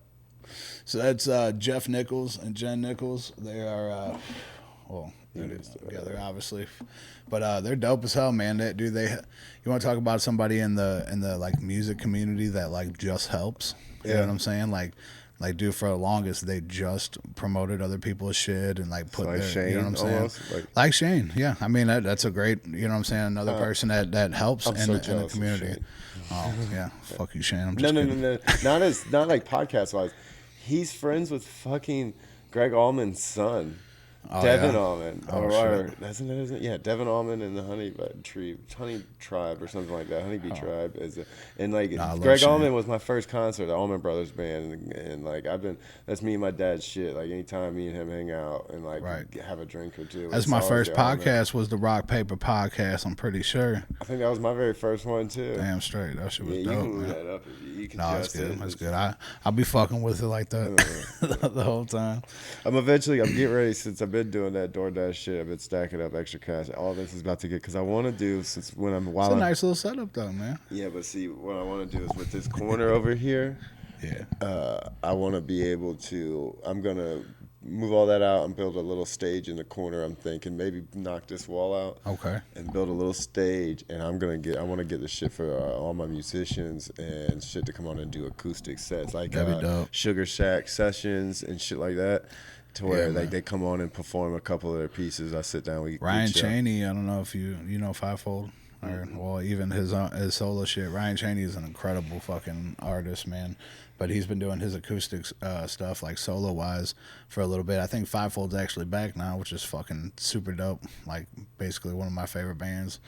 So that's Jeff Nichols and Jen Nichols. They are, they're together, obviously, but they're dope as hell, man. You want to talk about somebody in the like music community that like just helps? You know what I'm saying? Like, dude, for the longest, they just promoted other people's shit and like put like their, Shane, you know what I'm saying? almost? Like Shane, yeah. I mean, that's a great, you know what I'm saying? Another person that helps in the community. Oh yeah, fuck you, Shane. I'm just kidding. No. Not like podcast wise. He's friends with fucking Greg Allman's son. Oh, Devin yeah? Allman, isn't it? Yeah, Devin Allman and the Honey Tribe or something like that. Honeybee Tribe Greg Shane. Allman was my first concert, the Allman Brothers Band, and like that's me and my dad's shit. Like anytime me and him hang out and like have a drink or two. That's my first podcast. Was the Rock Paper podcast? I'm pretty sure. I think that was my very first one too. Damn straight, that shit was dope. You can move that up. You can that's good. That's good. I'll be fucking with it like that the whole time. I'm getting ready since I've been doing that DoorDash shit. I've been stacking up extra cash. All this is about to get because I want to do It's a nice little setup though, man. Yeah, but see, what I want to do is with this corner over here. Yeah. I want to be able to. I'm gonna move all that out and build a little stage in the corner. I'm thinking maybe knock this wall out. Okay. And build a little stage, and I want to get the shit for all my musicians and shit to come on and do acoustic sets like Sugar Shack sessions and shit like that. To where they come on and perform a couple of their pieces. I sit down. Ryan Chaney, I don't know if you know Fivefold or even his solo shit. Ryan Chaney is an incredible fucking artist, man. But he's been doing his acoustic stuff like solo wise for a little bit. I think Fivefold's actually back now, which is fucking super dope. Like basically one of my favorite bands.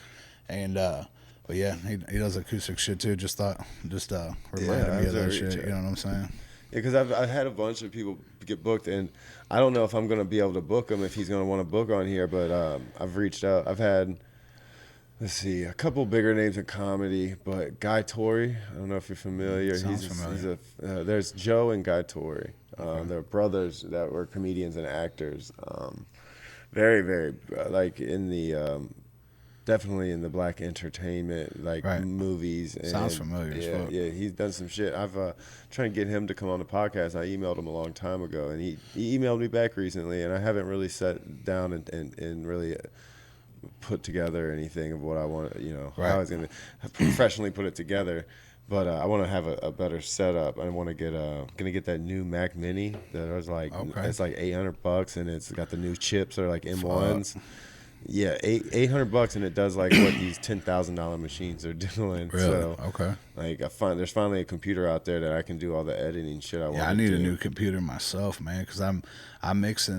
And but yeah, he does acoustic shit too. Just reminded me of that shit. You know what I'm saying? Yeah, because I've had a bunch of people get booked, and I don't know if I'm going to be able to book him if he's going to want to book on here, but I've reached out. I've had, a couple bigger names in comedy, but Guy Torrey, I don't know if you're familiar. Sounds familiar. There's Joe and Guy Torrey. They're brothers that were comedians and actors. Very, very, like in the... definitely in the black entertainment, like movies. And, sounds familiar as fuck. Yeah, he's done some shit. I've trying to get him to come on the podcast. I emailed him a long time ago, and he emailed me back recently, and I haven't really sat down and really put together anything of what I want, how I was going to professionally put it together. But I want to have a better setup. I want to gonna get that new Mac Mini that was like it's like $800, and it's got the new chips that are like M1s. Yeah, $800, and it does like what these $10,000 machines are doing. Really? So, okay. Like there's finally a computer out there that I can do all the editing shit I want. Yeah, I need a new computer myself, man, because I mix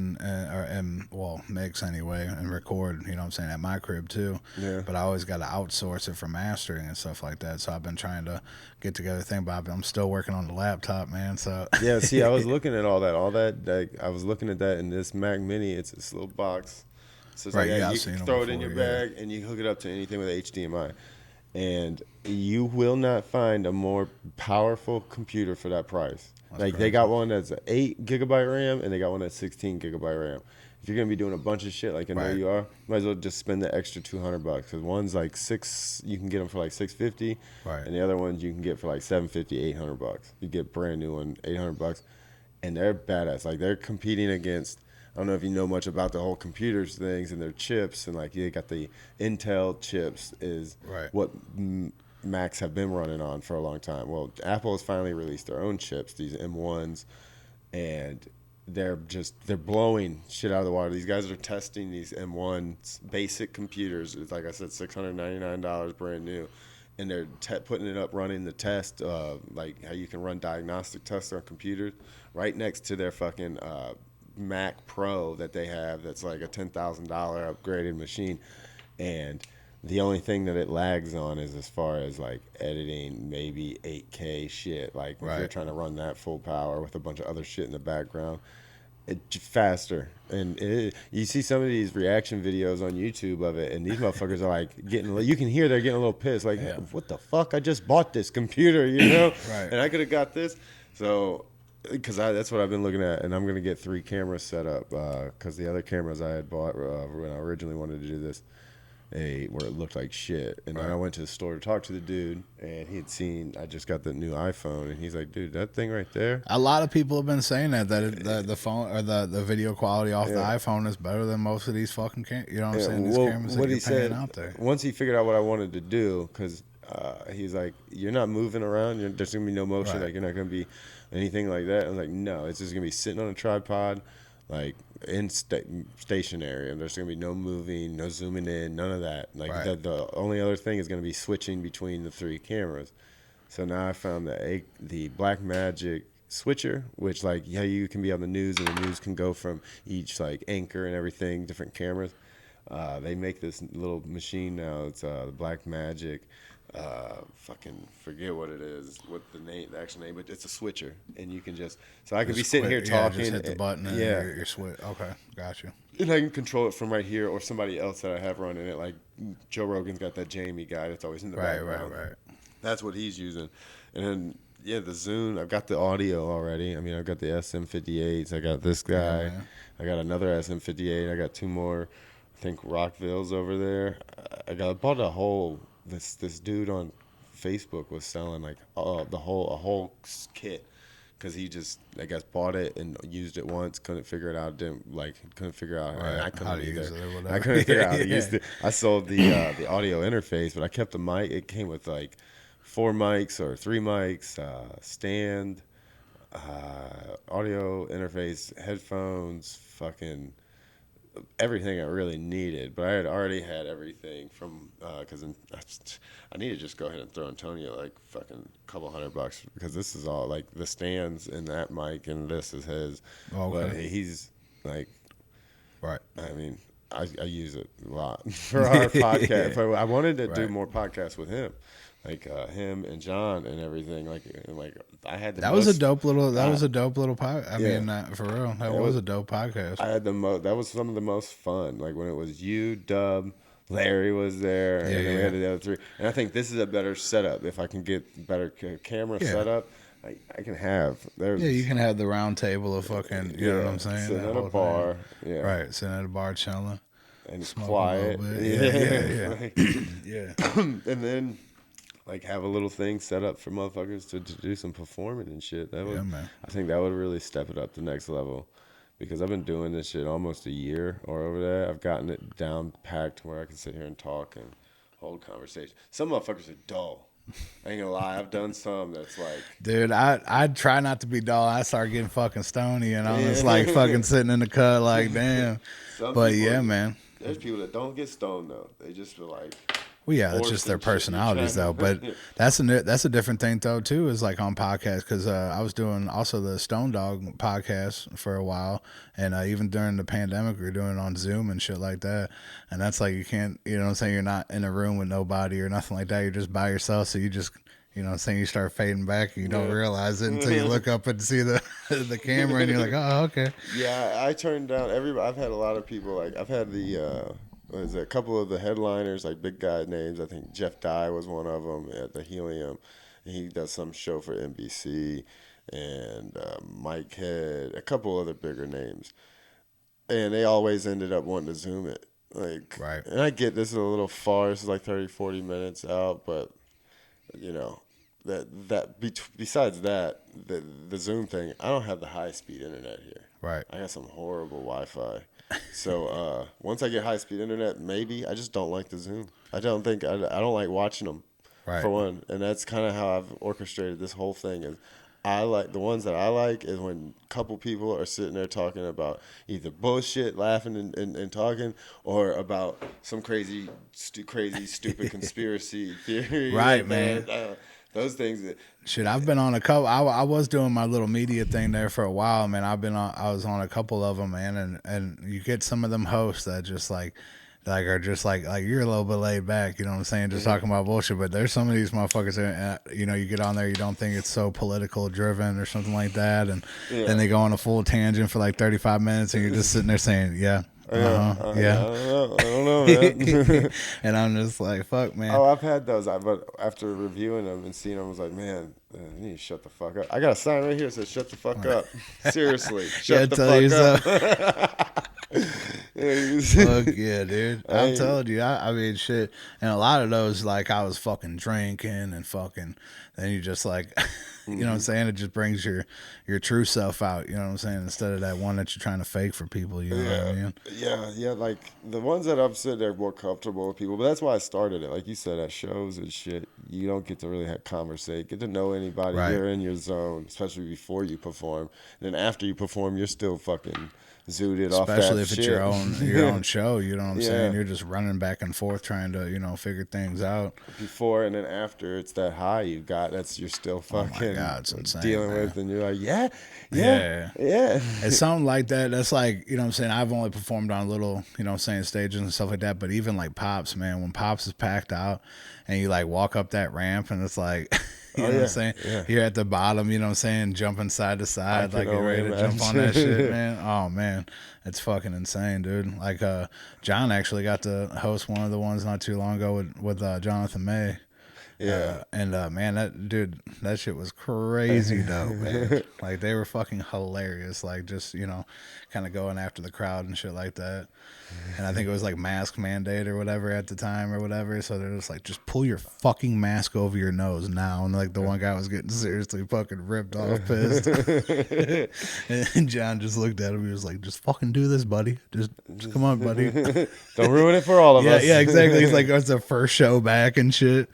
mix anyway and record. You know what I'm saying, at my crib too. Yeah. But I always got to outsource it for mastering and stuff like that. So I've been trying to get together a thing, but I'm still working on the laptop, man. So yeah, see, I was looking at all that. Like, I was looking at that in this Mac Mini. It's this little box. So it's you can throw it in your bag and you hook it up to anything with HDMI. And you will not find a more powerful computer for that price. They got one that's 8 gigabyte RAM and they got one that's 16 gigabyte RAM. If you're going to be doing a bunch of shit like I know you are, might as well just spend the extra $200 because one's like you can get them for like $650, and the other ones you can get for like $750, $800. You get brand new one, $800, and they're badass. Like they're competing against. I don't know if you know much about the whole computers things and their chips, and like they got the Intel chips is what Macs have been running on for a long time. Well, Apple has finally released their own chips, these M1s, and they're blowing shit out of the water. These guys are testing these M1s basic computers. It's like I said, $699 brand new, and they're putting it up, running the test, like how you can run diagnostic tests on computers right next to their fucking Mac Pro that they have that's like a $10,000 upgraded machine, and the only thing that it lags on is as far as like editing, maybe 8K shit. Like if you're trying to run that full power with a bunch of other shit in the background, it's faster. And you see some of these reaction videos on YouTube of it, and these motherfuckers are like getting. You can hear they're getting a little pissed. Like, what the fuck? I just bought this computer, you know, and I could have got this. So. Because that's what I've been looking at, and I'm going to get 3 cameras set up because the other cameras I had bought when I originally wanted to do this, where it looked like shit. And then I went to the store to talk to the dude, and he had seen I just got the new iPhone, and he's like, dude, that thing right there. A lot of people have been saying that the phone or the video quality off the iPhone is better than most of these fucking cameras. You know what I'm saying? These cameras that you're paying out there. Once he figured out what I wanted to do, because he's like, you're not moving around. There's going to be no motion. Like, you're not going to be anything like that. I'm like, no, it's just going to be sitting on a tripod, like in stationary. And there's going to be no moving, no zooming in, none of that. Like the only other thing is going to be switching between the 3 cameras. So now I found the Black Magic switcher, which like, you can be on the news, and the news can go from each like anchor and everything, different cameras. They make this little machine now. It's the Black Magic. Fucking forget what it is, what the actual name, but it's a switcher, and you can so I can be sitting here talking. Just hit the button and you're switch. Okay, got you. And I can control it from right here, or somebody else that I have running it. Like Joe Rogan's got that Jamie guy that's always in the background. Right. That's what he's using. And then the Zoom. I've got the audio already. I mean, I've got the SM58s. I got this guy. I got another SM58. I got 2 more. I think Rockville's over there. I bought a whole. This dude on Facebook was selling like a whole kit, because he just, I guess, bought it and used it once, couldn't figure it out, couldn't figure out I couldn't either. I couldn't figure out how to use it. I sold the audio interface, but I kept the mic. It came with like 4 mics or 3 mics, stand, audio interface, headphones, fucking everything I really needed. But I had already had everything from because I need to just go ahead and throw Antonio like fucking couple $100, because this is all like the stands and that mic, and this is his. But he's like, I mean, I use it a lot for our podcast. I wanted to do more podcasts with him. Like him and John and everything, like I had the. That was a dope little podcast. I mean, for real, that was a dope podcast. I had that was some of the most fun. Like when it was you, Dub, Larry was there, and then we had the other 3. And I think this is a better setup. If I can get better camera setup, I can have. You can have the round table of fucking. You know what I'm saying? Sitting at a bar, sitting at a bar chilling, and it's quiet. Yeah. And then. Like have a little thing set up for motherfuckers to do some performing and shit. Man. I think that would really step it up the next level, because I've been doing this shit almost a year or over there. I've gotten it down packed where I can sit here and talk and hold conversation. Some motherfuckers are dull. I ain't gonna lie. I've done some that's like, dude, I try not to be dull. I start getting fucking stony, and I'm just like fucking sitting in the cut like damn. But man, there's people that don't get stoned though. They just feel like. Well, yeah, that's just their personalities, though. But that's a different thing, though, too, is like on podcasts. Because I was doing also the Stone Dog podcast for a while. And even during the pandemic, we were doing it on Zoom and shit like that. And that's like, you can't, you know what I'm saying? You're not in a room with nobody or nothing like that. You're just by yourself. So you just, you know what I'm saying? You start fading back and you don't realize it until you look up and see the camera and you're like, oh, okay. Yeah, I turned down everybody. I've had a lot of people, like, I've had there's a couple of the headliners, like big guy names. I think Jeff Dye was one of them at the Helium. He does some show for NBC, and Mike Head, a couple other bigger names. And they always ended up wanting to Zoom it. Like, and I get this is a little far. This is like 30, 40 minutes out, but you know, besides that, the Zoom thing, I don't have the high speed internet here. Right. I got some horrible Wi-Fi. So once I get high speed internet, maybe I just don't like the Zoom. I don't like watching them, for one, and that's kind of how I've orchestrated this whole thing. Is I like the ones that I like is when a couple people are sitting there talking about either bullshit, laughing and talking, or about some crazy stupid conspiracy theory. Right, man. Those things. Shit, I've been on a couple. I was doing my little media thing there for a while, man. I was on a couple of them, man, and you get some of them hosts that just like are just like you're a little bit laid back, you know what I'm saying, just talking about bullshit. But there's some of these motherfuckers that, you know, you get on there, you don't think it's so political driven or something like that, and then they go on a full tangent for like 35 minutes, and you're just sitting there saying, yeah. Yeah. I don't know, man. And I'm just like, fuck, man. Oh, I've had those, but after reviewing them and seeing them, I was like, man, you need to shut the fuck up. I got a sign right here that says, shut the fuck up. Seriously, shut the fuck up. Fuck yeah, dude. I'm telling you, I mean, shit. And a lot of those, like, I was fucking drinking and fucking, then you just like, you know what I'm saying? It just brings your true self out, you know what I'm saying? Instead of that one that you're trying to fake for people, you know what I mean? Yeah, like the ones that I've said they're more comfortable with people, but that's why I started it. Like you said, at shows and shit, you don't get to really conversate, get to know anybody. Right. You're in your zone, especially before you perform. And then after you perform, you're still fucking zooted off that shit. Especially if it's your own show, you know what I'm saying? You're just running back and forth trying to, you know, figure things out. Before and then after, it's that high you got you're still fucking it's insane, dealing with, and you're like, yeah. It's something like that. That's like, you know what I'm saying? I've only performed on little, you know what I'm saying, stages and stuff like that, but even like Pops, man, when Pops is packed out and you like walk up that ramp and it's like... You know what I'm saying? Yeah. You're at the bottom, you know what I'm saying, jumping side to side, like you're ready to jump on that shit, man. Oh, man. It's fucking insane, dude. Like, John actually got to host one of the ones not too long ago with Jonathan May. Yeah. Man, that shit was crazy, though, man. Like, they were fucking hilarious. Like, just, you know, kind of going after the crowd and shit like that. And I think it was like mask mandate or whatever at the time or whatever. So they're just like, just pull your fucking mask over your nose now. And like the one guy was getting seriously fucking ripped off, pissed. And John just looked at him. He was like, just fucking do this, buddy. Just come on, buddy. Don't ruin it for all of us. Yeah, exactly. He's like, it's the first show back and shit.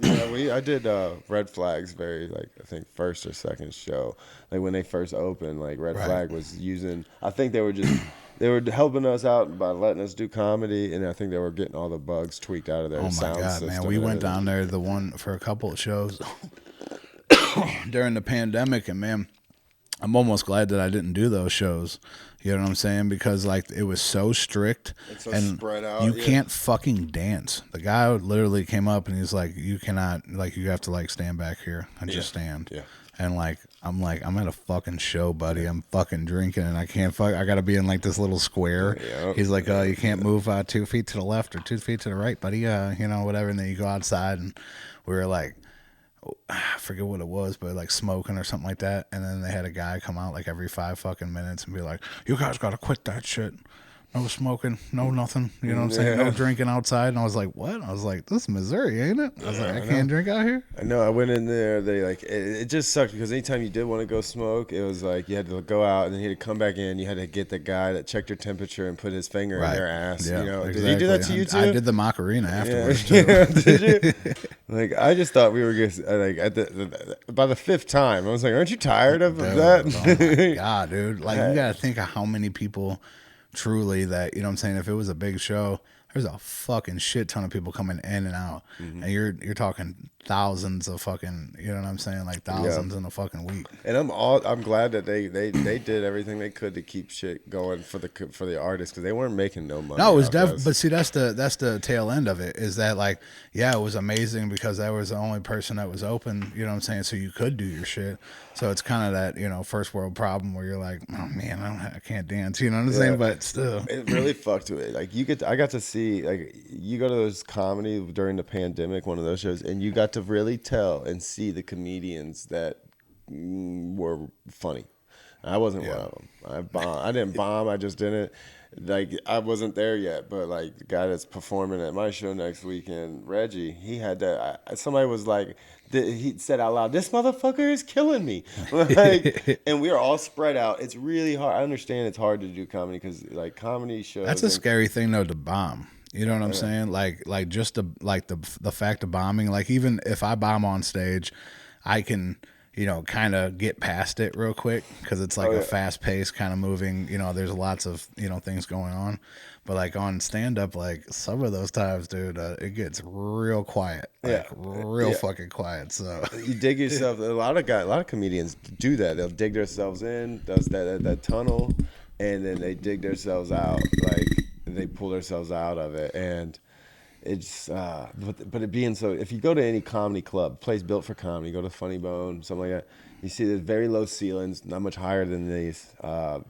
Yeah, I did Red Flag's I think first or second show. Like when they first opened, like Red Flag was using, I think they were helping us out by letting us do comedy, and I think they were getting all the bugs tweaked out of their sound system. Man, we went down there for a couple of shows during the pandemic, and man, I'm almost glad that I didn't do those shows. You know what I'm saying? Because like it was so strict and spread out, you can't fucking dance. The guy literally came up and he's like, "You cannot, like, you have to like stand back here and just stand." Yeah. And I'm at a fucking show, buddy. I'm fucking drinking and I can't I gotta be in like this little square. Yep. He's like, you can't move 2 feet to the left or 2 feet to the right, buddy. You know, whatever. And then you go outside and we were like, I forget what it was, but like smoking or something like that. And then they had a guy come out like every 5 fucking minutes and be like, "You guys gotta quit that shit. No smoking, no nothing." You know what I'm saying? No drinking outside. And I was like, what? I was like, this is Missouri, ain't it? I was like, I can't drink out here? I know. I went in there. They like, it just sucked because anytime you did want to go smoke, it was like you had to go out and then you had to come back in. You had to get the guy that checked your temperature and put his finger in their ass. Yeah, you know, exactly. Did he do that to you too? I did the Macarena afterwards too. Yeah, did you? Like, I just thought we were just like by the 5th time, I was like, aren't you tired of that? Oh my God, dude. Like, you got to think of how many people truly that, you know what I'm saying, if it was a big show, there's a fucking shit ton of people coming in and out. And you're talking thousands of fucking, you know what I'm saying, like thousands in a fucking week. And I'm glad that they did everything they could to keep shit going for the artists, because they weren't making no money. No, it was but see, that's the tail end of it, is that like, yeah, it was amazing because that was the only person that was open, you know what I'm saying, so you could do your shit. So it's kind of that, you know, first world problem where you're like, oh man, I can't dance, you know what I'm saying, but still, it really fucked with it. Like I got to see, like, you go to those comedy during the pandemic, one of those shows, and you got to really tell and see the comedians that were funny. I wasn't one of them. I didn't bomb. I just didn't. Like, I wasn't there yet, but like the guy that's performing at my show next weekend, Reggie, he had that. Somebody was like, he said out loud, "This motherfucker is killing me." Like, and we are all spread out. It's really hard. I understand it's hard to do comedy because like comedy shows. That's a scary thing though, to bomb. You know what I'm saying? Like just the fact of bombing. Like, even if I bomb on stage, I can, kind of get past it real quick because it's like a fast paced kind of moving, there's lots of, things going on. But like on stand up, like some of those times, dude, it gets real quiet, like real fucking quiet. So you dig yourself. A lot of comedians do that. They'll dig themselves in, does that tunnel, and then they dig themselves out, like they pull themselves out of it. And it's but it being so, if you go to any comedy club, place built for comedy, go to Funny Bone, something like that, you see there's very low ceilings, not much higher than these,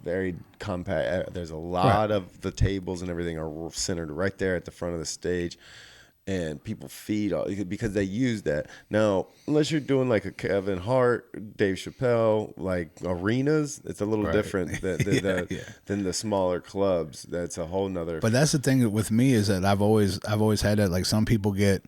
very compact. There's a lot of the tables and everything are centered right there at the front of the stage. And people feed because they use that. Now, unless you're doing like a Kevin Hart, Dave Chappelle, like arenas, it's a little different than the smaller clubs. That's a whole nother. But that's the thing with me is that I've always had that. Like some people get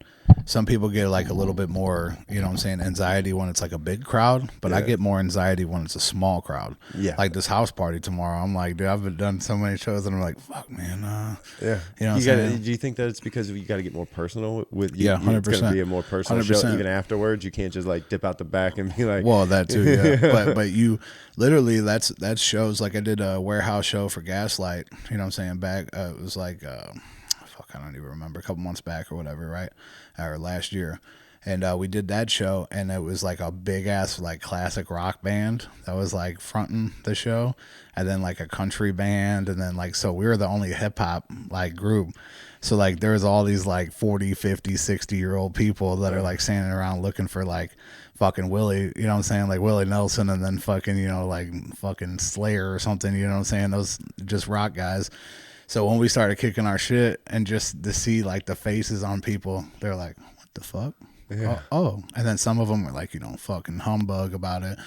like a little bit more, anxiety when it's like a big crowd. But I get more anxiety when it's a small crowd. Yeah. Like this house party tomorrow, I'm like, dude, I've done so many shows and I'm like, fuck, man. Do you think that it's because you got to get more personal with you? 100%. It's going to be a more personal 100%. Show even afterwards. You can't just like dip out the back and be like, well, that too. Yeah. but you literally that's shows like I did a warehouse show for Gaslight. Back it was like I don't even remember, a couple months back or whatever, right? Or last year. And we did that show, and it was like a big ass like classic rock band that was like fronting the show, and then like a country band, and then like, so we were the only hip hop like group. So like there was all these like 40, 50, 60-year-old people that are like standing around looking for like fucking Willie, like Willie Nelson, and then fucking, like fucking Slayer or something, those just rock guys. So when we started kicking our shit and just to see like the faces on people, they're like, what the fuck? Yeah. Oh, and then some of them were like, fucking humbug about it.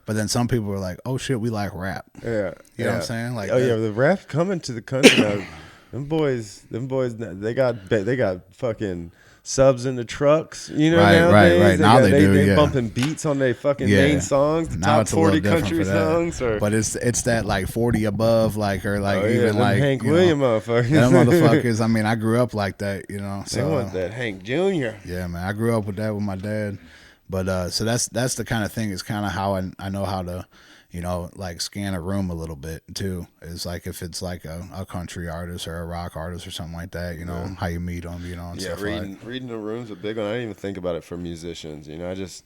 But then some people were like, oh shit, we like rap. Yeah. You know what I'm saying? Like, the rap coming to the country now. Them boys, they got fucking subs in the trucks, Right. Now they do. They bumping beats on their fucking main songs, the now top 40 country songs. But it's that like 40 above, like, or like even like Hank William motherfuckers. Them motherfuckers. I mean, I grew up like that, So they want that Hank Jr. Yeah, man, I grew up with that with my dad. But so that's the kind of thing. Is kind of how I know how to, like scan a room a little bit too. Is like if it's like a country artist or a rock artist or something like that, how you meet them, and stuff reading the room's a big one. I didn't even think about it for musicians. I just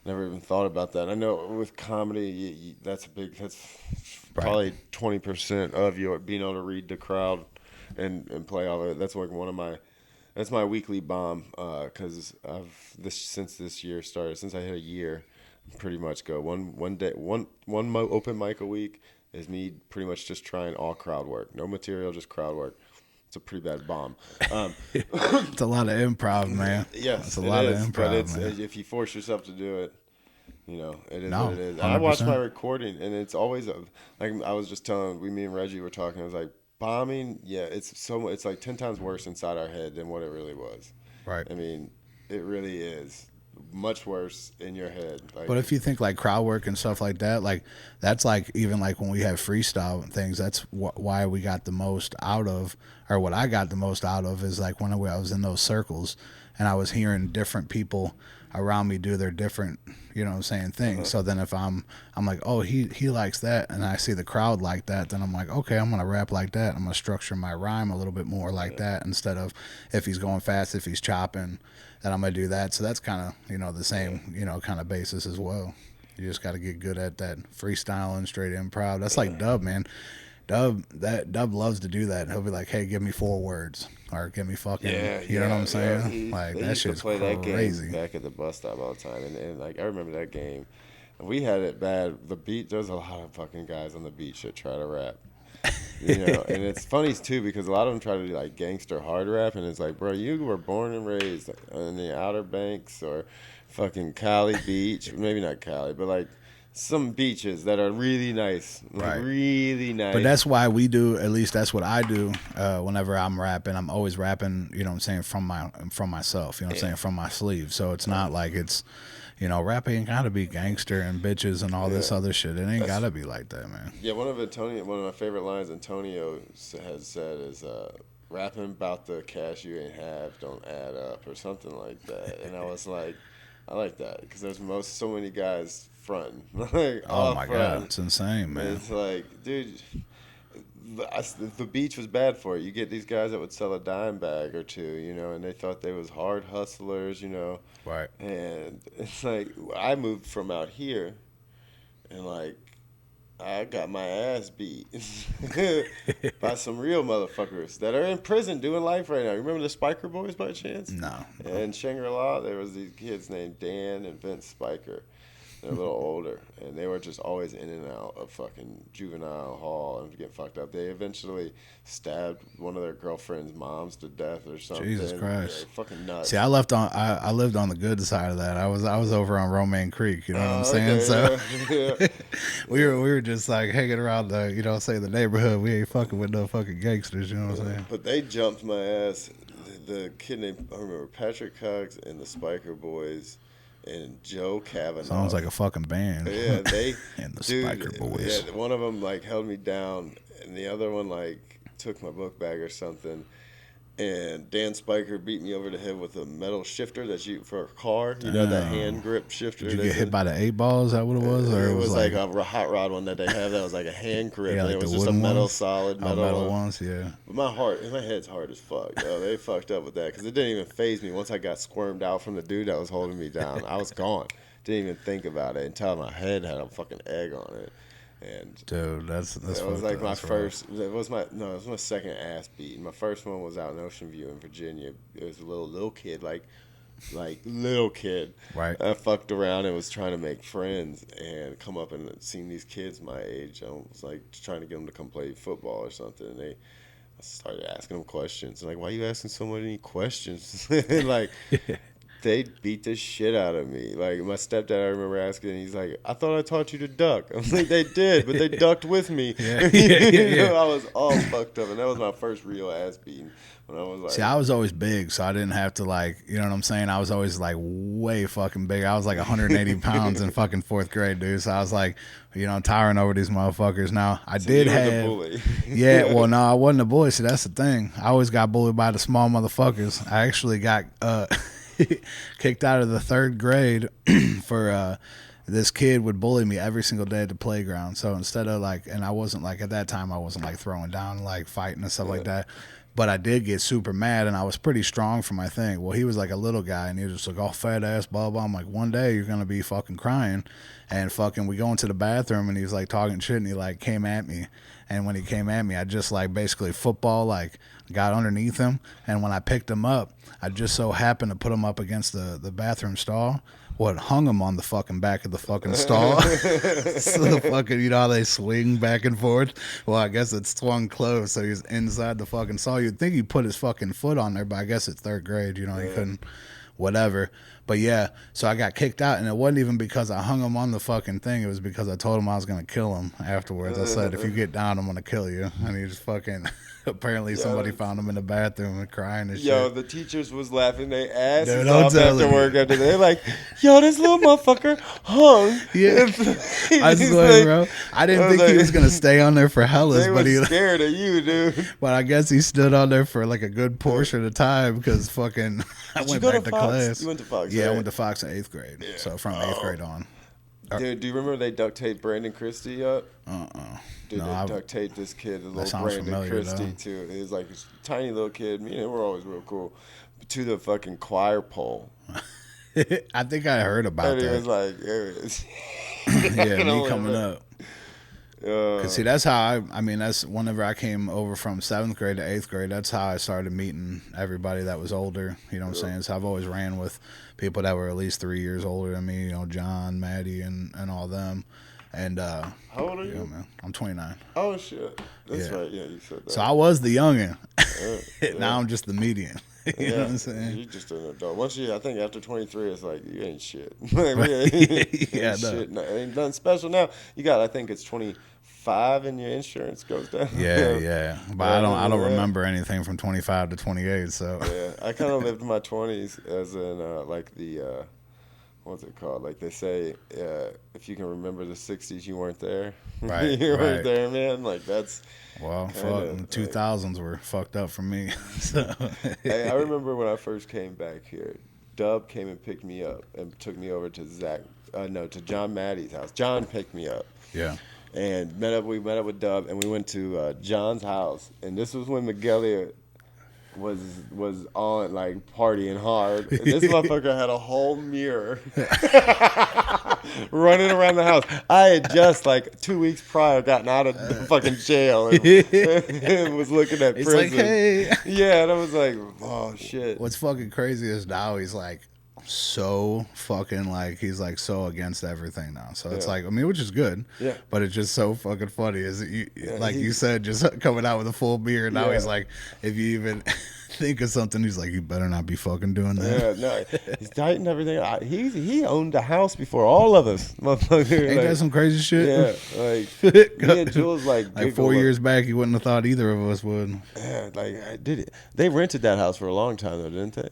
never even thought about that. I know with comedy, that's probably 20% of you being able to read the crowd and play all of it. That's like that's my weekly bomb because since this year started, since I hit a year. Pretty much go one day, one open mic a week is me pretty much just trying all crowd work, no material, just crowd work. It's a pretty bad bomb. It's a lot of improv, man. Yes, it's a lot of improv. But if you force yourself to do it, it is what it is. I watch my recording, and it's always like I was just telling. Me and Reggie were talking. I was like, bombing. Yeah, it's like 10 times worse inside our head than what it really was. Right. I mean, it really is. Much worse in your head. But if you think like crowd work and stuff like that, like that's like even like when we have freestyle things, that's why we got the most out of, or what I got the most out of is like when I was in those circles and I was hearing different people around me do their different, things. So then if I'm like, oh, he likes that, and I see the crowd like that, then I'm like, okay, I'm gonna rap like that. I'm gonna structure my rhyme a little bit more like that instead of if he's going fast, if he's chopping, then I'm gonna do that. So that's kind of the same kind of basis as well. You just got to get good at that freestyling, straight improv. That's like Dub, man. Dub loves to do that. He'll be like, hey, give me 4 words. Or give me fucking, you know what I'm saying? Like, that shit's crazy. That game back at the bus stop all the time. And like, I remember that game. We had it bad. The beat, there's a lot of fucking guys on the beach that try to rap. And it's funny, too, because a lot of them try to do, like, gangster hard rap. And it's like, bro, you were born and raised in the Outer Banks or fucking Cali Beach. Maybe not Cali, but, like, some beaches that are really nice, right? Really nice. But that's why we do. At least that's what I do. Whenever I'm rapping, I'm always rapping. You know what I'm saying, from myself. You know what I'm saying, from my sleeve. So it's not like it's, rap ain't gotta be gangster and bitches and all this other shit. It ain't gotta be like that, man. Yeah, one of my favorite lines Antonio has said is, "Rapping about the cash you ain't have don't add up," or something like that. And I was like, I like that because there's so many guys fronting. Like, Oh my God, it's insane, man. It's like, dude, the beach was bad for it. You get these guys that would sell a dime bag or two, you know, and they thought they was hard hustlers, you know. Right. And it's like, I moved from out here, and like, I got my ass beat by some real motherfuckers that are in prison doing life right now. You remember the Spiker Boys by chance? No. In Shangri-La, there was these kids named Dan and Vince Spiker. They're a little older, and they were just always in and out of fucking juvenile hall and getting fucked up. They eventually stabbed one of their girlfriend's moms to death or something. Jesus Christ. Yeah, fucking nuts. See, I lived on the good side of that. I was over on Romaine Creek, you know what I'm saying? Okay, So yeah. we were just like hanging around the, you know, say the neighborhood. We ain't fucking with no fucking gangsters, you know what I'm saying? But they jumped my ass. The kid named, I remember, Patrick Cox and the Spiker Boys and Joe Kavanaugh. Sounds like a fucking band. Yeah, they and the dude, Spiker Boys. Yeah, one of them like held me down, and the other one like took my book bag or something. And Dan Spiker beat me over the head with a metal shifter that's you for a car. You know, that hand grip shifter. Did you get hit by the 8 ball? Is that what it was? Or it was like a hot rod one that they have that was like a hand grip. Yeah, like and it was the just a metal ones? solid Metal one. ones, yeah. But my head's hard as fuck. Yo, they fucked up with that because it didn't even faze me. Once I got squirmed out from the dude that was holding me down, I was gone. Didn't even think about it until my head had a fucking egg on it. And dude, that's it was like my first. It was my second ass beat. My first one was out in Ocean View in Virginia. It was a little kid, like little kid. Right. I fucked around and was trying to make friends and come up and seen these kids my age. I was like trying to get them to come play football or something. And I started asking them questions. Like, why are you asking so many questions? Like. They beat the shit out of me. Like, my stepdad, I remember asking, he's like, I thought I taught you to duck. I'm like, they did, but they ducked with me. Yeah. I was all fucked up, and that was my first real ass beating. When I was like, see, I was always big, so I didn't have to, like, you know what I'm saying? I was always, like, way fucking big. I was, like, 180 pounds in fucking 4th grade, dude. So I was, like, you know, towering over these motherfuckers. Now, I did you have... was a bully. Yeah, well, no, I wasn't a bully. See, that's the thing. I always got bullied by the small motherfuckers. I actually got... kicked out of the 3rd grade for this kid would bully me every single day at the playground. So instead of like, and I wasn't like at that time, I wasn't like throwing down, like fighting and stuff like that. But I did get super mad, and I was pretty strong for my thing. Well, he was like a little guy, and he was just like, oh, fat ass, blah, blah. I'm like, one day you're going to be fucking crying. And fucking we go into the bathroom, and he's like talking shit, and he like came at me. And when he came at me, I just like basically football, like got underneath him. And when I picked him up, I just so happened to put him up against the bathroom stall. What, hung him on the fucking back of the fucking stall. So the fucking, you know how they swing back and forth? Well, I guess it swung closed, so he's inside the fucking stall. You'd think he put his fucking foot on there, but I guess it's 3rd grade, you know, he couldn't, whatever. But yeah, so I got kicked out, and it wasn't even because I hung him on the fucking thing. It was because I told him I was going to kill him afterwards. I said, if you get down, I'm going to kill you. And he just fucking... Apparently somebody found him in the bathroom and crying and shit. Yo, the teachers was laughing their asses Dude, off after work. They're like, yo, this little motherfucker hung. Yeah. I swear, bro. I didn't think he was going to stay on there for hellas. They but were scared of you, dude. But I guess he stood on there for like a good portion of time because fucking I went back to class. You went to Fox, yeah, right? I went to Fox in 8th grade. Yeah. So from 8th grade on. Dude, do you remember they duct taped Brandon Christie up? Dude, No, they duct taped this kid, the little sounds Brandon familiar, Christie, though. too. He was like a tiny little kid. Me and him were always real cool. To the fucking choir pole. I think I heard about And he that. was like, there it is. Yeah, me coming up. Uh, Cause see, that's how I mean, that's whenever I came over from 7th grade to 8th grade, that's how I started meeting everybody that was older. You know what I'm saying? So I've always ran with people that were at least 3 years older than me. You know, John, Maddie, and all them. And how old are you? yeah, man, I'm 29. Oh shit, that's Yeah. right. Yeah, you said that. So I was the youngin. Yeah. Now I'm just the median. You know what I'm saying? You're just an adult. Once you, I think after 23, it's like you ain't shit. Like, ain't Yeah, no. shit. No, ain't nothing special now. You got, I think it's 25, and your insurance goes down. Yeah. But I don't Yeah. remember anything from 25 to 28. So Yeah, I kind of lived my 20s as in like the what's it called? Like they say, if you can remember the 60s, you weren't there. Right, you right. weren't there, man. Like that's. well, Kinda, fuck, the 2000s were fucked up for me. So Hey, I remember when I first came back here. Dub came and picked me up and took me over to Zach no, to John Maddie's house. John picked me up. Yeah. And we met up with Dub, and we went to John's house. And this was when Miguelia was on, like, partying hard. And this motherfucker had a whole mirror running around the house. I had just, like, 2 weeks prior gotten out of the fucking jail and was looking at prison. It's like, hey. Yeah, and I was like, oh, shit. What's fucking crazy is now he's like so fucking like he's like so against everything now. So it's like, I mean, which is good. Yeah. But it's just so fucking funny. Is it you said, just coming out with a full beard. Now he's like, if you even think of something, he's like, you better not be fucking doing that. Yeah, no, he's tightened everything. He owned a house before all of us, motherfucker. Ain't that some crazy shit? Yeah, like me and Jules, like 4 years back, you wouldn't have thought either of us would. Yeah, like I did it. They rented that house for a long time though, didn't they?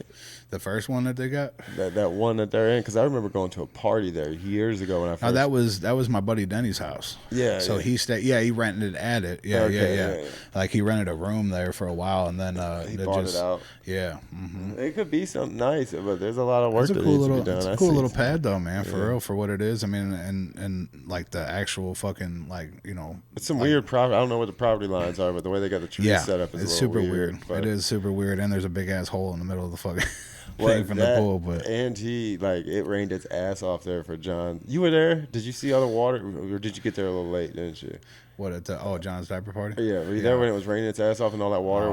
The first one that they got? That one that they're in, because I remember going to a party there years ago when I first. Oh, that was my buddy Denny's house. Yeah. So he stayed. Yeah, he rented it at it. Yeah, yeah. Like he rented a room there for a while, and then he bought it out. Yeah. Mm-hmm. It could be something nice, but there's a lot of work It's a that cool needs little, to be done. it's a cool little pad though, man. For real, for what it is. I mean, and like the actual fucking like It's some weird property. I don't know what the property lines are, but the way they got the tree set up is it's a super little weird. It is super weird, and there's a big ass hole in the middle of the fucking thing from the pool. But and it rained its ass off there for John. You were there? Did you see all the water, or did you get there a little late? Didn't you? What at the John's diaper party? Yeah, were you there when it was raining its ass off and all that water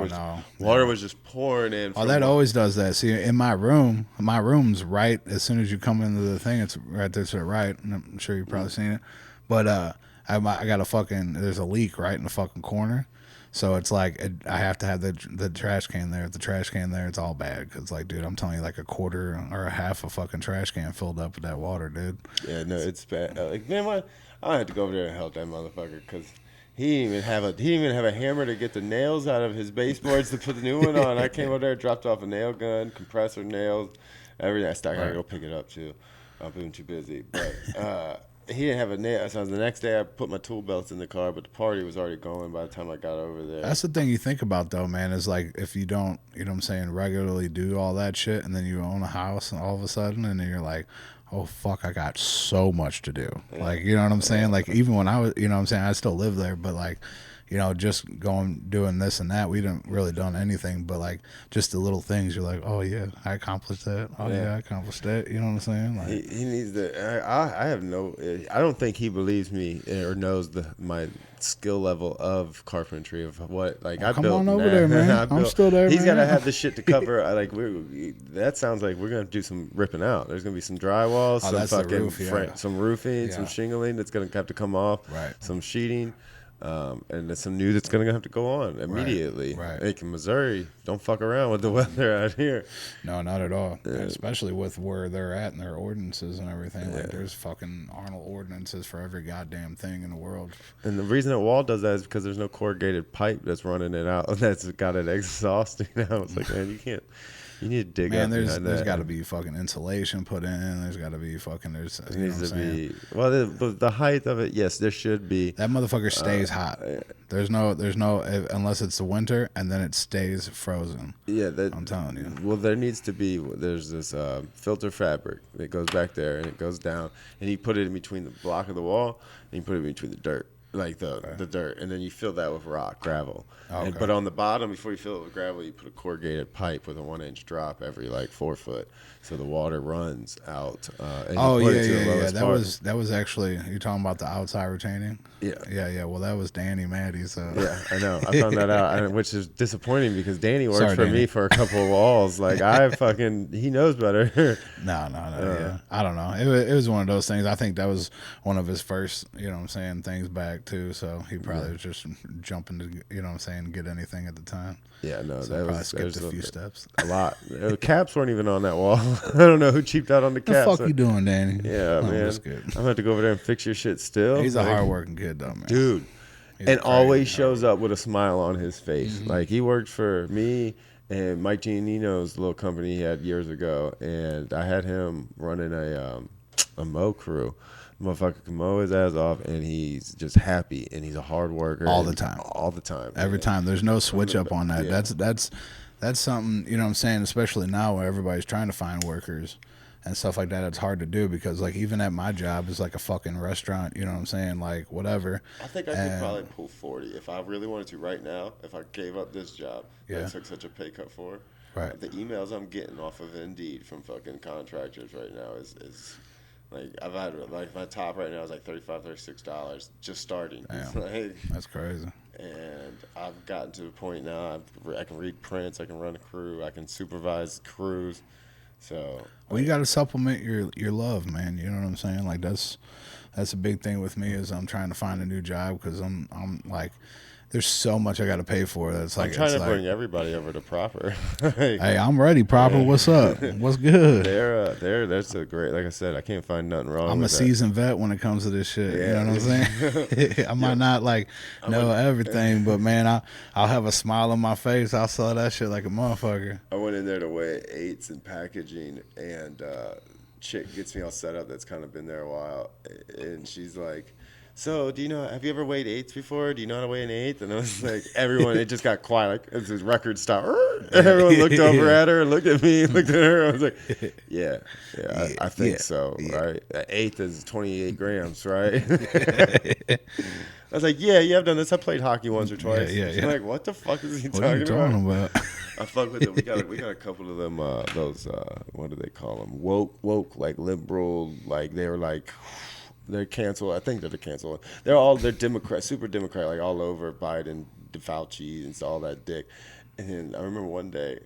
was just pouring in? Oh, that always does that. See, in my room's right as soon as you come into the thing. It's right there to the right. And I'm sure you've probably seen it. But I got there's a leak right in the fucking corner. So it's like I have to have the trash can there. If the trash can there, it's all bad. Cause like, dude, I'm telling you, like a quarter or a half a fucking trash can filled up with that water, dude. Yeah, no, it's bad. Like, man, I had to go over there and help that motherfucker because he didn't even have a hammer to get the nails out of his baseboards to put the new one on. I came over there, dropped off a nail gun, compressor nails, everything. I gotta go pick it up too. I've been too busy, but. He didn't have a nail. So the next day I put my tool belts in the car, but the party was already going by the time I got over there. That's the thing you think about though, man, is like if you don't, you know what I'm saying, regularly do all that shit and then you own a house and all of a sudden and then you're like, oh fuck, I got so much to do. Yeah. Like, you know what I'm saying? Like even when I was, you know what I'm saying, I still live there, but like, you know, just doing this and that, we didn't really done anything, but like just the little things, you're like, oh yeah, I accomplished that. Oh yeah, I accomplished that. You know what I'm saying? Like, he needs to. I don't think he believes me or knows my skill level of carpentry of what like I come built. On over there, man. I'm still there. He's got man. to have the shit to cover. That sounds like we're gonna do some ripping out. There's gonna be some drywall, some fucking some roofing, some shingling that's gonna have to come off, right? Some sheeting. And there's some new that's going to have to go on immediately. Right. Like in Missouri, don't fuck around with the weather out here. No, not at all. Yeah. Especially with where they're at and their ordinances and everything. Yeah. Like there's fucking Arnold ordinances for every goddamn thing in the world. And the reason that wall does that is because there's no corrugated pipe that's running it out that's got it exhausting now. It's like, man, you can't. You need to dig up. There's got to be fucking insulation put in. There's got to be fucking. It needs to be. Well, the height of it, yes, there should be. That motherfucker stays hot. There's no unless it's the winter and then it stays frozen. Yeah, I'm telling you. Well, there needs to be. There's this filter fabric that goes back there and it goes down, and you put it in between the block of the wall, and you put it in between the dirt. Like the dirt, and then you fill that with gravel. Okay. But on the bottom, before you fill it with gravel, you put a corrugated pipe with a 1-inch drop every like 4 foot, so the water runs out. And yeah. That was actually you're talking about the outside retaining. Yeah. Well, that was Danny Maddie. So yeah, I know. I found that out, which is disappointing because Danny worked for me for a couple of walls. Like he knows better. No. Yeah, I don't know. It was one of those things. I think that was one of his first, you know what I'm saying, things back too. So he probably was just jumping to, you know what I'm saying, get anything at the time. Yeah, no, so that was skipped a few steps. A lot. Caps weren't even on that wall. I don't know who cheaped out on the caps. What the fuck you doing, Danny? Yeah, man. I'm gonna have to go over there and fix your shit still. He's a hardworking kid, though, man. Dude. And always shows up with a smile on his face. Mm-hmm. Like, he worked for me and Mike Giannino's little company he had years ago, and I had him running a mow crew. Motherfucker can mow his ass off, and he's just happy, and he's a hard worker all the time. Every time. There's no switch up on that. Yeah. That's something, you know what I'm saying, especially now where everybody's trying to find workers. and stuff like that. It's hard to do because like even at my job is like a fucking restaurant. You know what I'm saying? Like whatever. I think I could probably pull 40 if I really wanted to right now. If I gave up this job that I took such a pay cut for, right. The emails I'm getting off of Indeed from fucking contractors right now is like I've had like my top right now is like $35, $36 just starting. Damn, like, that's crazy. And I've gotten to the point now I can read prints, I can run a crew, I can supervise crews. So well, you got to supplement your love, man. You know what I'm saying? Like that's a big thing with me is I'm trying to find a new job because I'm like there's so much I got to pay for. That's like I'm trying to bring everybody over to Proper. Hey, I'm ready. Proper, what's up? What's good? That's a great. Like I said, I can't find nothing wrong. I'm with a seasoned vet when it comes to this shit. Yeah. You know what I'm saying? I might not like know everything, but man, I'll have a smile on my face. I'll sell that shit like a motherfucker. I went in there to weigh eights and packaging, and chick gets me all set up. That's kind of been there a while, and she's like, so, have you ever weighed eighths before? Do you know how to weigh an eighth? And I was like, everyone, it just got quiet. Like, it's his record stop. And everyone looked over at her and looked at me, looked at her. I was like, I think so, right? An eighth is 28 grams, right? I was like, yeah, I've done this. I played hockey once or twice. She's like, what the fuck is he talking about? I fuck with them. We got a couple of them, those, what do they call them? Woke, like liberal, like they were like... They're canceled. I think they're canceled. They're Democrat, super Democrat, like all over Biden, Fauci, and all that dick. And I remember one day,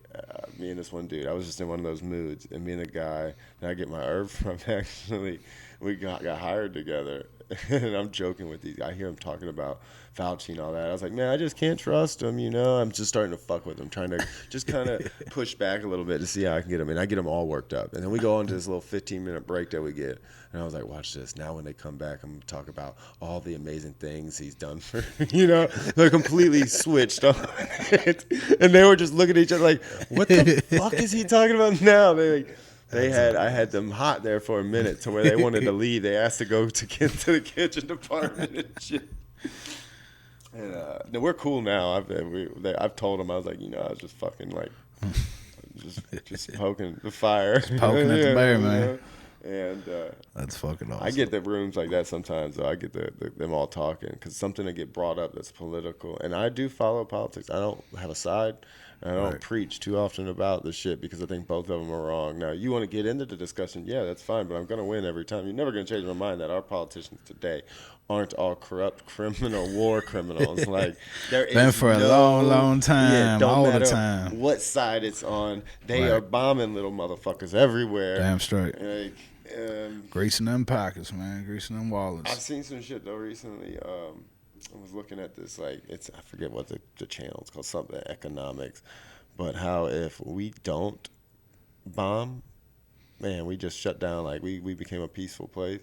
me and this one dude, I was just in one of those moods, and me and the guy that I get my herb from, actually, we got hired together. And I'm joking with these guys. I hear him talking about Fauci and all that. I was like, man, I just can't trust him, I'm just starting to fuck with him, trying to just kind of push back a little bit to see how I can get him. And I get them all worked up. And then we go on to this little 15-minute break that we get. And I was like, watch this. Now when they come back, I'm going to talk about all the amazing things he's done for, They're completely switched on it. And they were just looking at each other like, what the fuck is he talking about now? I had them hot there for a minute to where they wanted to leave. They asked to go to the kitchen department and shit. And no, we're cool now. I've told them, I was like, I was just fucking like, just poking the fire, just poking at the bear, man. And that's fucking awesome. I get the rooms like that sometimes. Though I get them all talking because something to get brought up that's political, and I do follow politics. I don't have a side. I don't preach too often about this shit because I think both of them are wrong. Now, you want to get into the discussion, yeah, that's fine, but I'm going to win every time. You're never going to change my mind that our politicians today aren't all corrupt criminal war criminals. Like there been for a long time, all the time. What side it's on, they are bombing little motherfuckers everywhere. Damn straight. Like, greasing them pockets, man. Greasing them wallets. I've seen some shit though recently. I was looking at this, like, I forget what the channel is called, something economics, but how if we don't bomb, man, we just shut down, like we became a peaceful place,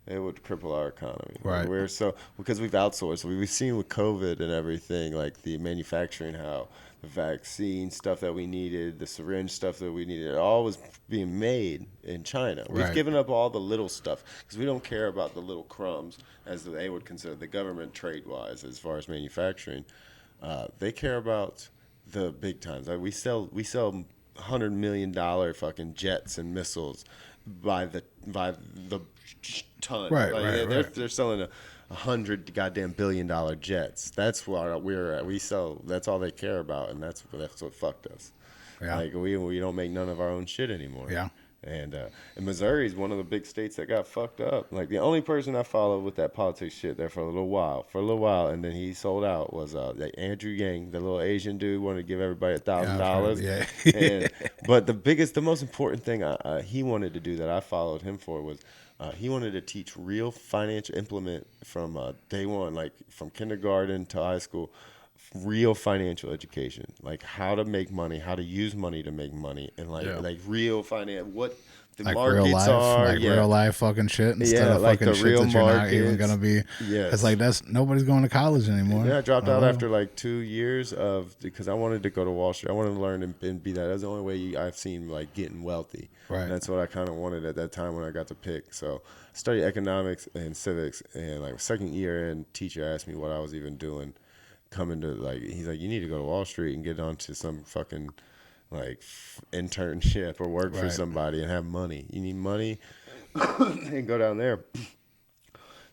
it would cripple our economy. Right. Like because we've outsourced. We've seen with COVID and everything, like the manufacturing, how the vaccine stuff that we needed, the syringe stuff that we needed, it all was being made in China. We've given up all the little stuff because we don't care about the little crumbs, as they would consider the government trade-wise as far as manufacturing. They care about the big times. Like we sell $100 million fucking jets and missiles by the ton. They're selling $100 goddamn billion jets. That's what we sell. That's all they care about, and that's what fucked us. Yeah. Like we don't make none of our own shit anymore. Yeah. And Missouri is one of the big states that got fucked up. Like the only person I followed with that politics shit there for a little while, and then he sold out was Andrew Yang, the little Asian dude, wanted to give everybody $1,000. Yeah. But the most important thing he wanted to do that I followed him for was he wanted to teach real financial implement from day one, like from kindergarten to high school. Real financial education, like how to make money, how to use money to make money, and like real finance, what the like markets real life, are, like real life fucking shit instead of like fucking the shit real that you're markets. Not even gonna be. Yeah, it's like nobody's going to college anymore. Yeah, I dropped out after like 2 years because I wanted to go to Wall Street. I wanted to learn and be that. That's the only way I've seen like getting wealthy. Right. And that's what I kind of wanted at that time when I got to pick. So I studied economics and civics, and like second year in, teacher asked me what I was even doing. Coming to he's like, you need to go to Wall Street and get onto some fucking like internship or work for Right. somebody and have money. You need money and go down there.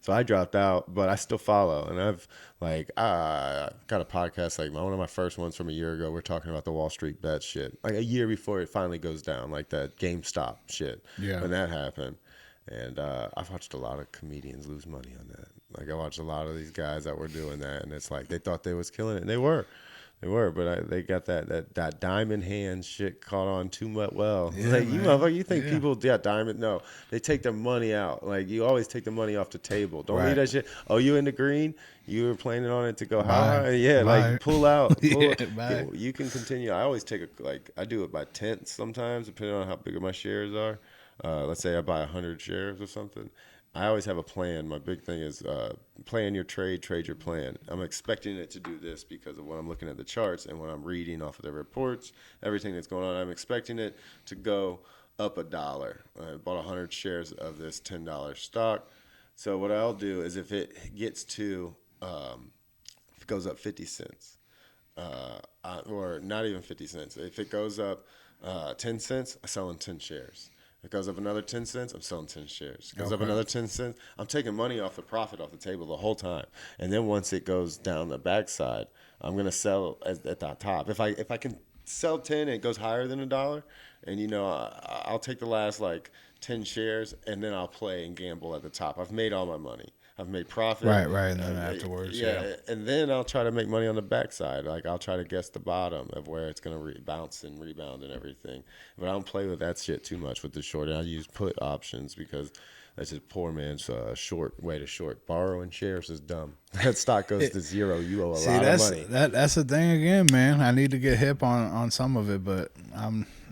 So I dropped out, but I still follow, and I've got a podcast like one of my first ones from a year ago. We're talking about the Wall Street bet shit, like a year before it finally goes down, like that GameStop shit Yeah. when that happened. And I've watched a lot of comedians lose money on that. Like I watched a lot of these guys that were doing that, and it's like they thought they was killing it, and they were. But they got that diamond hand shit caught on too much. Well, Yeah, like you man. motherfucker, you think Yeah. people got diamond? No, they take their money out. Like you always take the money off the table. Don't Right. leave that shit. Oh, you in the green? You were planning on it to go how Bye. high? Yeah, Bye. like pull out. Yeah, bye. You can continue. I always take I do it by tenths sometimes, depending on how big my shares are. Let's say I buy 100 shares or something. I always have a plan. My big thing is plan your trade your plan. I'm expecting it to do this because of when I'm looking at the charts and when I'm reading off of the reports, everything that's going on. I'm expecting it to go up $1. I bought 100 shares of this $10 stock. So what I'll do is if it gets to, if it goes up 50 cents, or not even 50 cents, if it goes up 10 cents, I sell in 10 shares. It goes up another 10 cents, I'm selling 10 shares. It goes up another 10 cents, I'm taking money off the profit off the table the whole time. And then once it goes down the backside, I'm going to sell at the top. If I can sell 10 and it goes higher than $1, and I'll take the last like 10 shares and then I'll play and gamble at the top. I've made all my money. I've made profit. Right, and then afterwards, yeah. And then I'll try to make money on the backside. Like I'll try to guess the bottom of where it's gonna bounce and rebound and everything. But I don't play with that shit too much with the short. And I use put options because that's just poor man's short way to short. Borrowing shares is dumb. That stock goes to zero. You owe a lot of money. That's the thing again, man. I need to get hip on some of it, but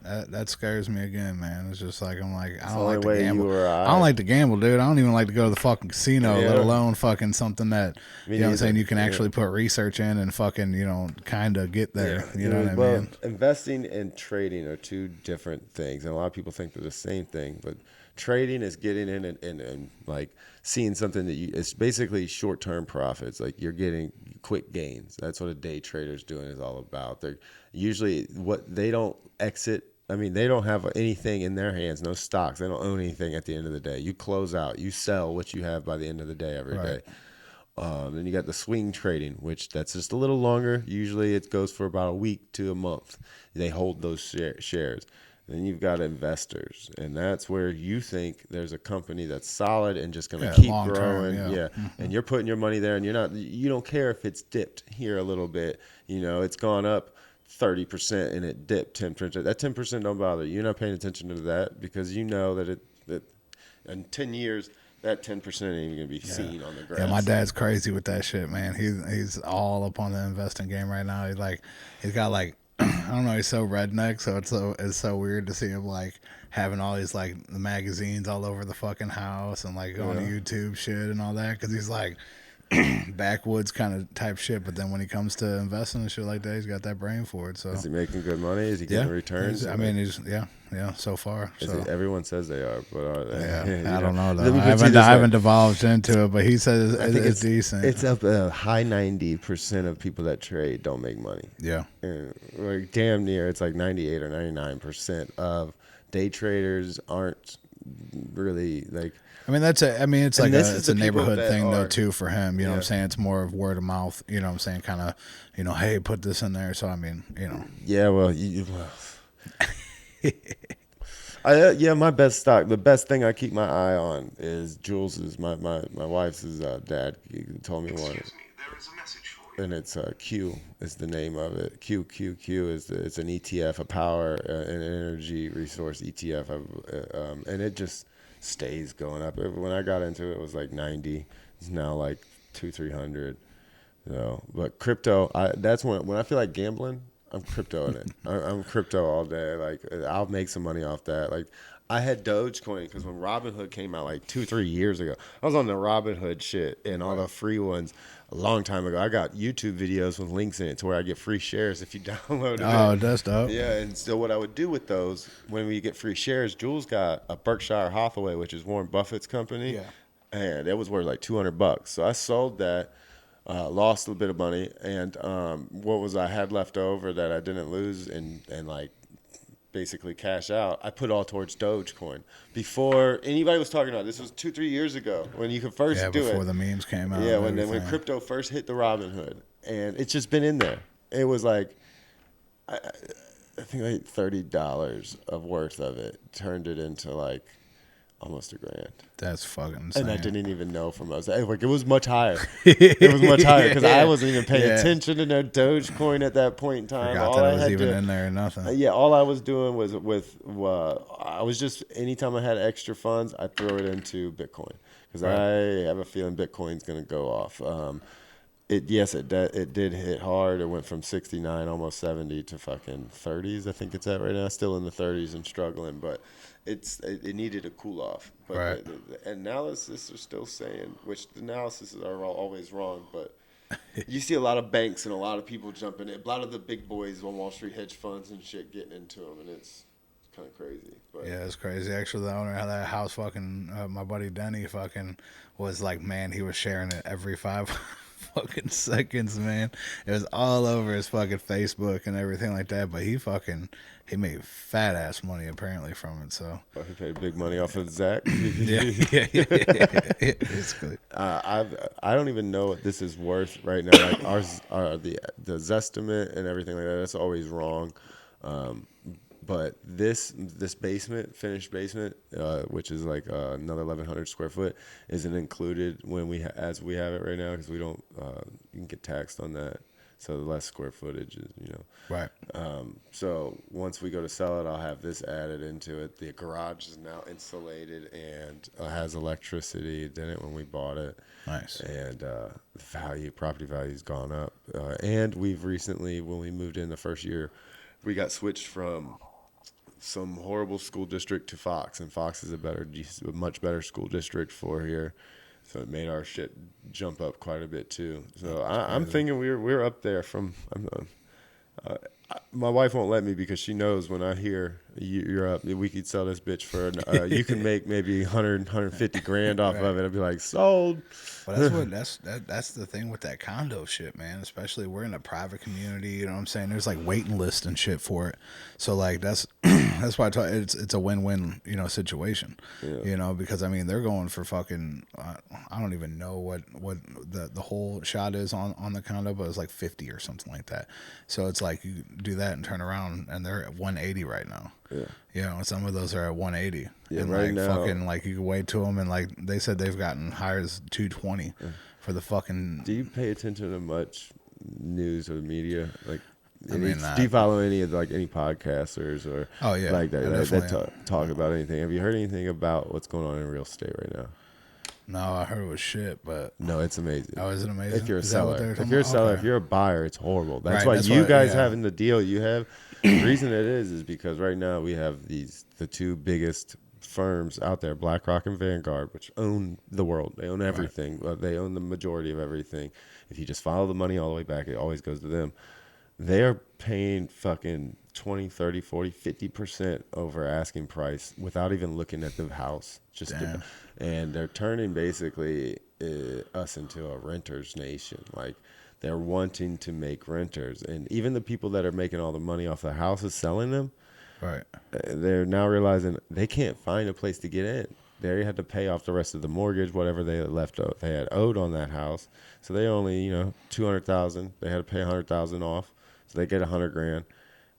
that scares me again, man. It's just like I don't like to gamble. I don't like to gamble, dude. I don't even like to go to the fucking casino, let alone fucking something that you know what I'm saying you can actually put research in and fucking kind of get there. You know what I mean? Investing and trading are two different things, and a lot of people think they're the same thing, but trading is getting in and like seeing something that it's basically short-term profits. Like you're getting quick gains. That's what a day trader's doing is all about. They're usually they don't exit. I mean, they don't have anything in their hands, no stocks. They don't own anything at the end of the day. You close out, you sell what you have by the end of the day every day. Then you got the swing trading, which that's just a little longer. Usually it goes for about a week to a month. They hold those shares. Then you've got investors, and that's where you think there's a company that's solid and just going to keep growing. Mm-hmm. And you're putting your money there, and you don't care if it's dipped here a little bit. It's gone up 30% and it dipped 10%. That 10% don't bother you. You're not paying attention to that because you know that in 10 years that 10% ain't even gonna be seen on the grass. Yeah, my dad's crazy with that shit, man. He's all up on the investing game right now. He's got like I don't know. He's so redneck, so it's so weird to see him like having all these like the magazines all over the fucking house and like going to YouTube shit and all that because he's like backwoods kind of type shit. But then when he comes to investing and shit like that, he's got that brain for it. So is he making good money? Is he getting returns? He's so far. So everyone says they are, but are they? Yeah, I don't know though. I haven't divulged into it, but he says it's decent. It's up a high 90% of people that trade don't make money. Yeah, like damn near. It's like 98 or 99% of day traders aren't really like. I mean it's like it's a neighborhood thing though too for him. You know what I'm saying? It's more of word of mouth. You know what I'm saying? Kind of hey, put this in there. So I mean Yeah, well. My best stock. The best thing I keep my eye on is Jules's. My wife's dad. He told me one. And it's Q is the name of it. Q it's an ETF, a power and energy resource ETF, and it just stays going up. When I got into it, it was like 90. It's now like 200-300. But crypto, that's when I feel like gambling. I'm crypto in it. I'm crypto all day. Like I'll make some money off that. Like I had Dogecoin because when Robinhood came out like 2-3 years ago, I was on the Robinhood shit and all the free ones a long time ago. I got YouTube videos with links in it to where I get free shares if you download it. Oh, that's dope. Yeah, and so what I would do with those when we get free shares, Jules got a Berkshire Hathaway, which is Warren Buffett's company. Yeah, and it was worth like $200. So I sold that. Lost a little bit of money, and what was I had left over that I didn't lose, and like basically cash out, I put all towards Dogecoin. Before anybody was talking about this, was 2-3 years ago when you could first do it. Before the memes came out. Yeah, and when crypto first hit the Robinhood, and it's just been in there. It was like, I think like $30 of worth of it turned it into like almost $1,000. That's fucking insane. And I didn't even know from us. Like, it was much higher. It was much higher because I wasn't even paying attention to no Dogecoin at that point in time. Forgot that it was even in there or nothing. Yeah, all I was doing was I was just, anytime I had extra funds, I throw it into Bitcoin because I have a feeling Bitcoin's going to go off. It did hit hard. It went from 69, almost 70 to fucking 30s. I think it's at right now. Still in the 30s and struggling, but it needed a cool off. But the analysis are still saying, which the analysis are always wrong, but you see a lot of banks and a lot of people jumping in. A lot of the big boys on Wall Street, hedge funds and shit, getting into them, and it's kind of crazy. But yeah, it's crazy. Actually, the owner of that house, fucking my buddy Denny, fucking was like, man, he was sharing it every 5 fucking seconds, man. It was all over his fucking Facebook and everything like that. But he made fat ass money apparently from it. So he paid big money off of Zach. yeah. It's good. I don't even know what this is worth right now. Like the Zestimate and everything like that. That's always wrong. But this basement, finished basement, which is like another 1,100 square foot, isn't included as we have it right now because we don't. You can get taxed on that, so the less square footage is, right. So once we go to sell it, I'll have this added into it. The garage is now insulated and has electricity in it when we bought it. Nice. And property value's gone up. And we've recently, when we moved in the first year, we got switched from some horrible school district to Fox, and Fox is a much better school district for here, so it made our shit jump up quite a bit too. So I'm thinking we're up there from. My wife won't let me because she knows when I hear you're up, we could sell this bitch for you can make maybe 150 grand off of it. I'd be like, sold. Well, that's the thing with that condo shit, man. Especially we're in a private community, you know what I'm saying? There's like waiting lists and shit for it. So like that's why I tell you, it's a win-win, situation. Yeah. Because I mean they're going for fucking I don't even know what the whole shot is on the condo, but it's like 50 or something like that. So it's like you do that and turn around and they're at 180 right now. Yeah. Some of those are at 180. Yeah, and right like now, fucking like you can wait to them and like they said they've gotten higher as 220 for the fucking. Do you pay attention to much news or media? Like, do I you follow any of any podcasters or like that talk about anything? Have you heard anything about what's going on in real estate right now? No, I heard it was shit, but no, it's amazing. Oh, is it amazing? If you're a Is seller, if you're a buyer, it's horrible. That's why that's you guys having the deal you have. The reason it is because right now we have the two biggest firms out there, BlackRock and Vanguard, which own the world. They own everything. They own the majority of everything. If you just follow the money all the way back, it always goes to them. They are paying fucking 20, 30, 40, 50% over asking price without even looking at the house. And they're turning basically us into a renter's nation. Like, they're wanting to make renters. And even the people that are making all the money off the houses selling them, they're now realizing they can't find a place to get in. They had to pay off the rest of the mortgage, whatever they had owed on that house. So they only, $200,000. They had to pay $100,000 off. So they get $100 grand.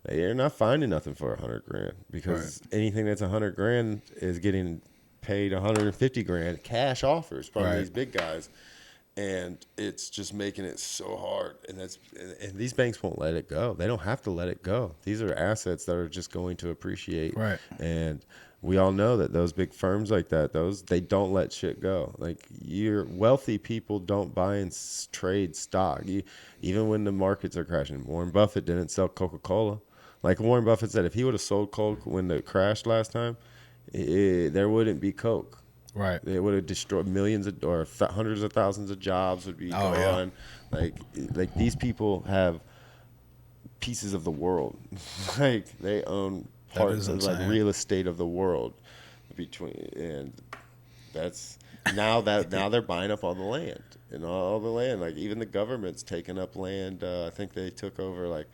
They're not finding nothing for $100 grand because anything that's $100 grand is getting paid $150 grand cash offers from these big guys. And it's just making it so hard. And these banks won't let it go. They don't have to let it go. These are assets that are just going to appreciate. Right. And we all know that those big firms like that, they don't let shit go. Like, your wealthy people don't buy and trade stock. Even when the markets are crashing. Warren Buffett didn't sell Coca-Cola. Like Warren Buffett said, if he would have sold Coke when it crashed last time, there wouldn't be Coke. Right. It would have destroyed millions or hundreds of thousands of jobs would be gone. Yeah. Like these people have pieces of the world. Like, they own parts of real estate of the world and that's now they're buying up all the land and all the land. Like, even the government's taking up land. I think they took over like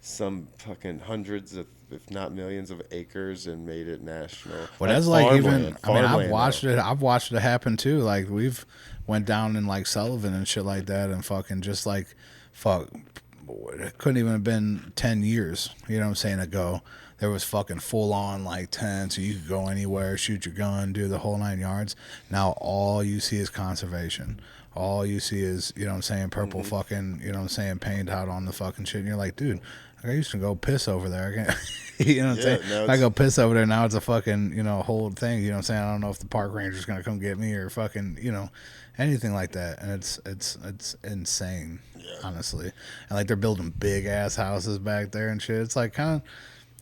some fucking hundreds of, if not millions of acres and made it national. Well, that's like farmland, even. I mean, I've farmland watched now. it. I've watched it happen too. Like we've went down in like Sullivan and shit like that, and fucking just like, fuck, it couldn't even have been 10 years. You know what I'm saying? Ago, there was fucking full on like tents, so you could go anywhere, shoot your gun, do the whole 9 yards. Now all you see is conservation. All you see is, you know what I'm saying, purple fucking, you know what I'm saying, paint out on the fucking shit. And you're like, dude, I used to go piss over there. I can't, you know what I'm saying? If I go piss over there, now it's a fucking, you know, whole thing. You know what I'm saying? I don't know if the park ranger's going to come get me or fucking, you know, anything like that. And it's insane, honestly. And like they're building big ass houses back there and shit. It's like kind of,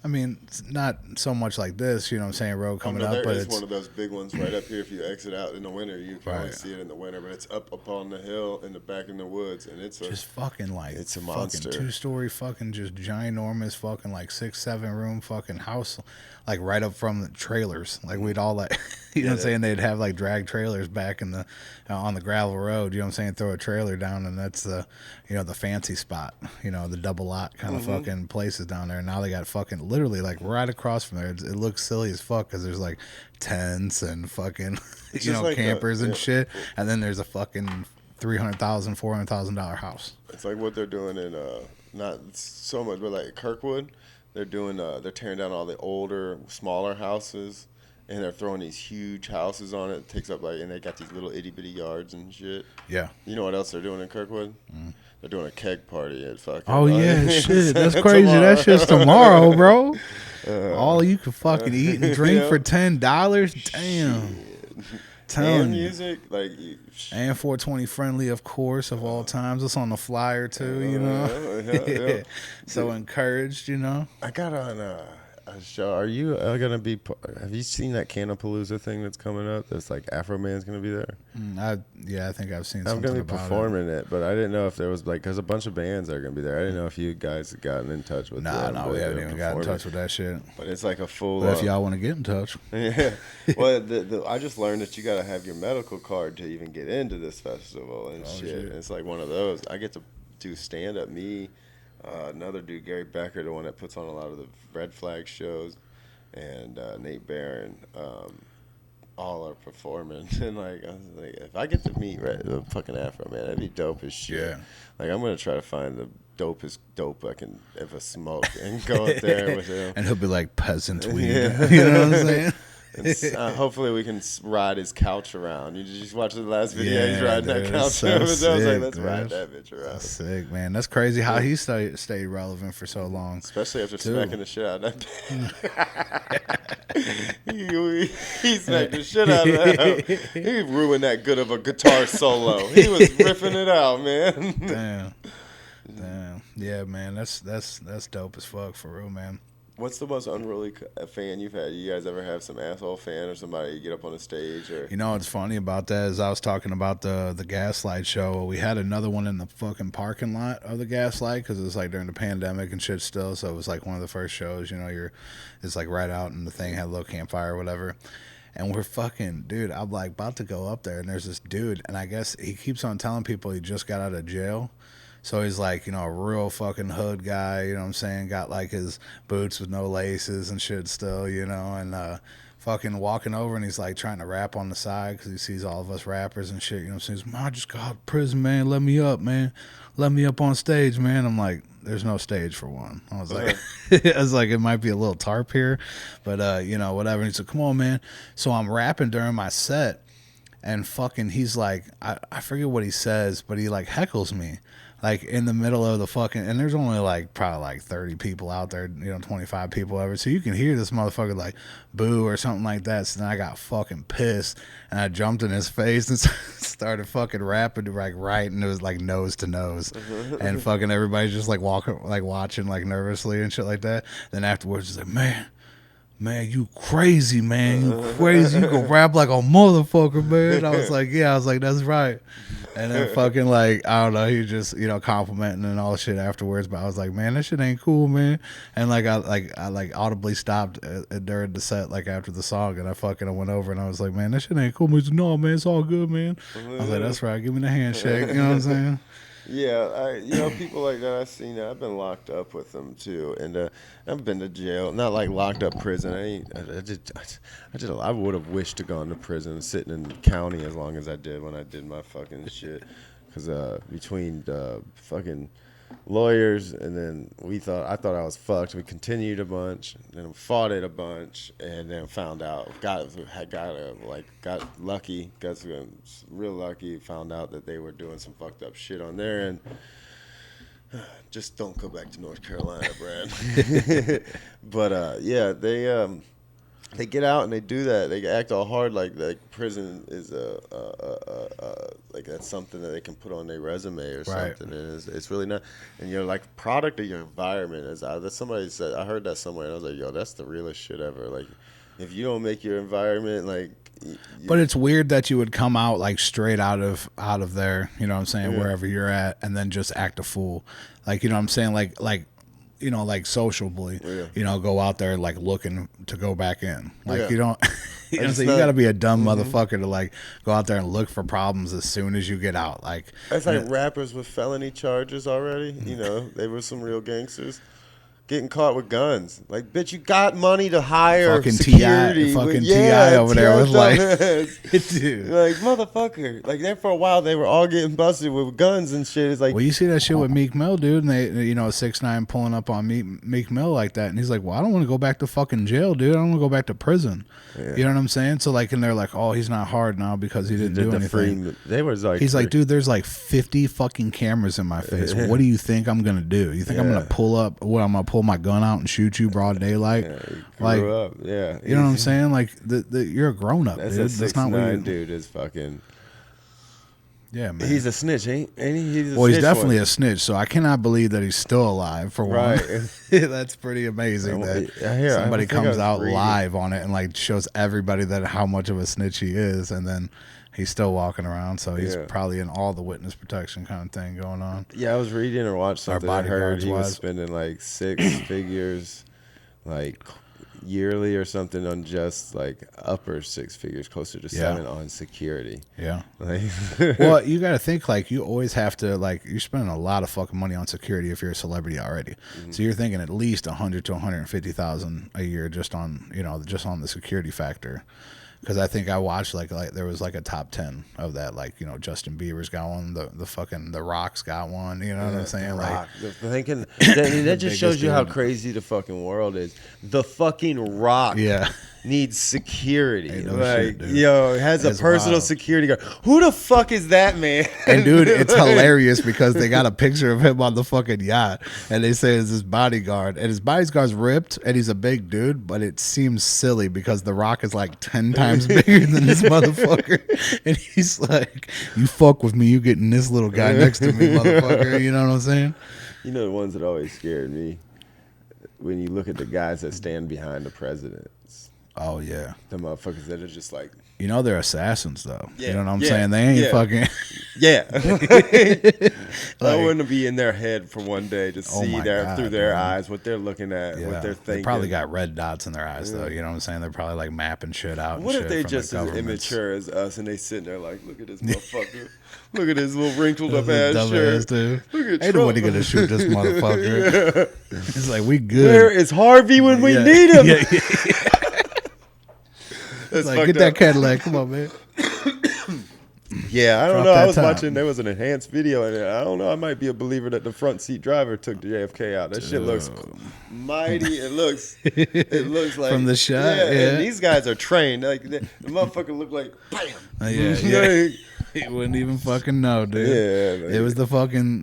I mean, it's not so much like this, you know what I'm saying, road coming up, but it's it's one of those big ones right up here. If you exit out in the winter, you can only see it in the winter, but it's up on the hill in the back in the woods, and it's just fucking like it's a fucking monster. 2-story fucking just ginormous fucking like 6-7 room fucking house, like right up from the trailers. Like we'd all like, you know what I'm saying, they'd have like drag trailers back in the on the gravel road. You know what I'm saying, throw a trailer down, and that's the, you know, the fancy spot. You know, the double lot kind of fucking places down there. And now they got fucking literally like right across from there. It looks silly as fuck because there's like tents and fucking you know, like campers and shit, and then there's a fucking $300,000, $400,000 house. It's like what they're doing in not so much, but like Kirkwood, they're doing they're tearing down all the older, smaller houses, and they're throwing these huge houses on it. It takes up like, and they got these little itty bitty yards and shit. Yeah. You know what else they're doing in Kirkwood? They're doing a keg party at fucking. Oh yeah, shit, that's crazy. Tomorrow. That shit's tomorrow, bro. All you can fucking eat and drink for $10. Damn. And music, like, and 420 friendly, of course, of all times. It's on the flyer too, you know. So encouraged, you know. I got on a show. Are you gonna be? Have you seen that Canapalooza thing that's coming up? That's like Afro Man's gonna be there. I think I've seen. I'm something gonna be about performing it, but I didn't know if there was like, because a bunch of bands are gonna be there. I didn't know if you guys had gotten in touch with. No, we haven't even gotten in touch with that shit. But it's like a full. But if y'all want to get in touch, yeah. Well, I just learned that you got to have your medical card to even get into this festival and shit. And it's like one of those. I get to do stand up. Me, another dude, Gary Becker, the one that puts on a lot of the Red Flag shows, and Nate Barron. All are performing, and like I was like, if I get to meet the fucking Afro Man, that'd be dope as shit. Yeah. Like I'm gonna try to find the dopest dope I can ever smoke and go up there with him. And he'll be like peasant weed. Yeah. You know what I'm saying? Hopefully we can ride his couch around. You just watch the last video. He's riding that couch. So I was like, let's ride that bitch around. That's sick, man. That's crazy how he stayed relevant for so long. Especially after smacking the shit out of that bitch. he smacked the shit out of that. He ruined that good of a guitar solo. He was riffing it out, man. Damn. Yeah, man. That's dope as fuck for real, man. What's the most unruly fan you've had? You guys ever have some asshole fan or somebody get up on the stage? Or you know what's funny about that is I was talking about the Gaslight show. We had another one in the fucking parking lot of the Gaslight because it was like during the pandemic and shit still. So it was like one of the first shows. You know, it's like right out and the thing had a little campfire or whatever. And we're fucking, dude, I'm like about to go up there and there's this dude and I guess he keeps on telling people he just got out of jail. So he's like, you know, a real fucking hood guy, you know what I'm saying? Got like his boots with no laces and shit still, you know, and fucking walking over and he's like trying to rap on the side because he sees all of us rappers and shit, you know what I'm saying? I just got out of prison, man. Let me up, man. Let me up on stage, man. I'm like, there's no stage for one. I was like, it might be a little tarp here, but, you know, whatever. And he said, come on, man. So I'm rapping during my set and fucking he's like, I forget what he says, but he like heckles me. Like in the middle of the fucking, and there's only like probably like 30 people out there, you know, 25 people ever. So you can hear this motherfucker like boo or something like that. So then I got fucking pissed and I jumped in his face and started fucking rapping like right, and it was like nose to nose, and fucking everybody's just like walking, like watching like nervously and shit like that. Then afterwards, it's like, man, you crazy, man. You crazy. You can rap like a motherfucker, man. I was like, yeah. I was like, that's right. And then fucking like, I don't know, he just, you know, complimenting and all shit afterwards. But I was like, man, that shit ain't cool, man. And like, I audibly stopped during the set, like after the song. And I went over and I was like, man, that shit ain't cool. He said, no, man, it's all good, man. I was like, that's right. Give me the handshake. You know what I'm saying? People like that. I've seen that. I've been locked up with them too, and I've been to jail. Not like locked up prison. I would have wished to gone to prison, sitting in the county as long as I did when I did my fucking shit. Because between fucking lawyers, and then I thought I was fucked. We continued a bunch, and then fought it a bunch, and then found out got lucky, got real lucky. Found out that they were doing some fucked up shit on there, and just don't go back to North Carolina, Brad. But they get out and they do that. They act all hard like prison is like that's something that they can put on their resume or something. And it's really not. And you're like product of your environment. That's somebody said. I heard that somewhere, and I was like, yo, that's the realest shit ever. Like, if you don't make your environment like. But it's weird that you would come out like straight out of there. You know what I'm saying? Yeah. Wherever you're at, and then just act a fool. Like, you know what I'm saying? Like. Like sociably, go out there like looking to go back in. Like you don't, so you got to be a dumb motherfucker to like go out there and look for problems as soon as you get out. Like it's like rappers with felony charges already. They were some real gangsters. Getting caught with guns, like bitch, you got money to hire fucking security. T.I. over there was like, dude, like motherfucker, like there for a while they were all getting busted with guns and shit. It's like, well, you see that shit with Meek Mill, dude, and they, 6ix9ine pulling up on Meek Mill like that, and he's like, well, I don't want to go back to fucking jail, dude. I don't want to go back to prison. Yeah. You know what I'm saying? So like, and they're like, oh, he's not hard now because he didn't do anything. They was like, he's like, dude, there's like 50 fucking cameras in my face. What do you think I'm gonna do? You think I'm gonna pull up? What, I'm gonna pull my gun out and shoot you broad daylight? Like, you know what I'm saying? Like, you're a grown up, dude. That's not what you dude is fucking. Yeah, man. He's a snitch, ain't he? He's definitely a snitch. So I cannot believe that he's still alive. For one, that's pretty amazing that somebody comes out live on it and like shows everybody that how much of a snitch he is, and then he's still walking around. So he's probably in all the witness protection kind of thing going on. Yeah, I was reading or watched something. I heard he was spending like 6 figures, like yearly or something, on just like upper 6 figures, closer to 7 on security. Yeah. Like, well, you got to think like you always have to like you're spending a lot of fucking money on security if you're a celebrity already. So you're thinking at least 100 to 150,000 a year just on the security factor. Because I think I watched like there was like a top 10 of that, like Justin Bieber's got one, the Rock's got one, you know what I'm saying? Like thinking that just shows you how crazy the fucking world is. The fucking Rock needs security. Has a personal security guard. Who the fuck is that man? And dude, it's hilarious because they got a picture of him on the fucking yacht, and they say it's his bodyguard, and his bodyguard's ripped, and he's a big dude, but it seems silly because the Rock is like 10 times bigger than this motherfucker, and he's like, you fuck with me, you getting this little guy next to me, motherfucker. You know what I'm saying? The ones that always scared me when you look at the guys that stand behind the presidents. Oh yeah, the motherfuckers that are just like, they're assassins though. You know what I'm saying? They ain't fucking. I wouldn't be in their head for one day to see through their eyes what they're looking at, what they're thinking. They probably got red dots in their eyes though. You know what I'm saying? They're probably like mapping shit out. What if they just as immature as us and they sitting there like, look at this motherfucker. Look at his little wrinkled up ass shirt. Look at ain't nobody gonna shoot this motherfucker. It's like, we good. Where is Harvey when we need him? It's like, get that Cadillac. Come on, man. I don't know. I was watching. There was an enhanced video in it. I don't know. I might be a believer that the front seat driver took JFK out. That shit looks mighty. It looks like from the shot. And these guys are trained. Like the motherfucker looked like bam. He wouldn't even fucking know, dude. It was the security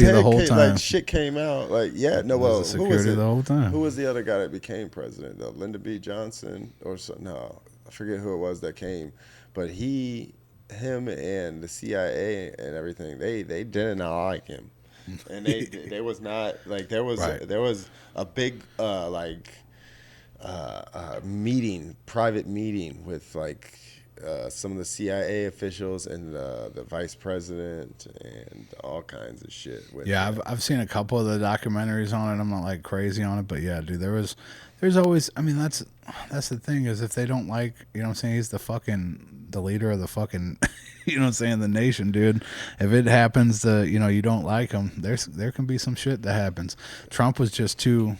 the whole time. Like shit came out. Like who was it? The whole time. Who was the other guy that became president though? Lyndon B. Johnson or something? No, I forget who it was that came. But him and the CIA and everything, they did not like him, and they was not like there was a big private meeting with like some of the CIA officials and the vice president and all kinds of shit. With I've seen a couple of the documentaries on it. I'm not like crazy on it, but yeah, dude, there's always. I mean, that's the thing is if they don't like, you know what I'm saying, he's the leader of the fucking, you know what I'm saying, the nation, dude. If it happens to, you don't like him, there can be some shit that happens. Trump was just too.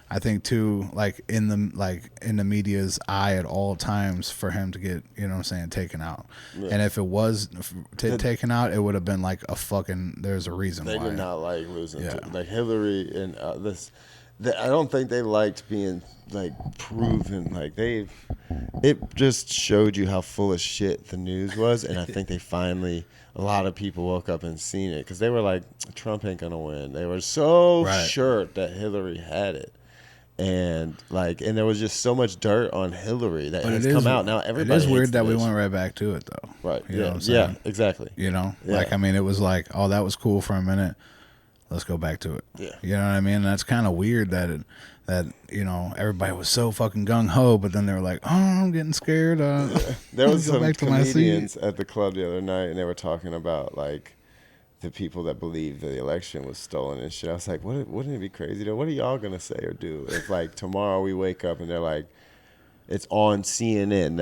I think too, like in the media's eye at all times for him to get, you know what I'm saying, taken out. Yeah. And if it was taken out, it would have been like a fucking. There's a reason they why. Did not like losing. Yeah. Like Hillary and I don't think they liked being like proven. Like it just showed you how full of shit the news was, and I think they finally. A lot of people woke up and seen it because they were like, Trump ain't gonna win. They were so sure that Hillary had it. And there was just so much dirt on Hillary that has come out now. Everybody. It is weird that we went right back to it though. Right. You know what I'm saying? Yeah. Exactly. Like I mean, it was like, oh, that was cool for a minute. Let's go back to it. Yeah. You know what I mean? And that's kind of weird that everybody was so fucking gung ho, but then they were like, oh, I'm getting scared. There was some comedians at the club the other night, and they were talking about like. The people that believe that the election was stolen and shit. I was like, wouldn't it be crazy though? What are y'all gonna say or do if like tomorrow we wake up and they're like, it's on CNN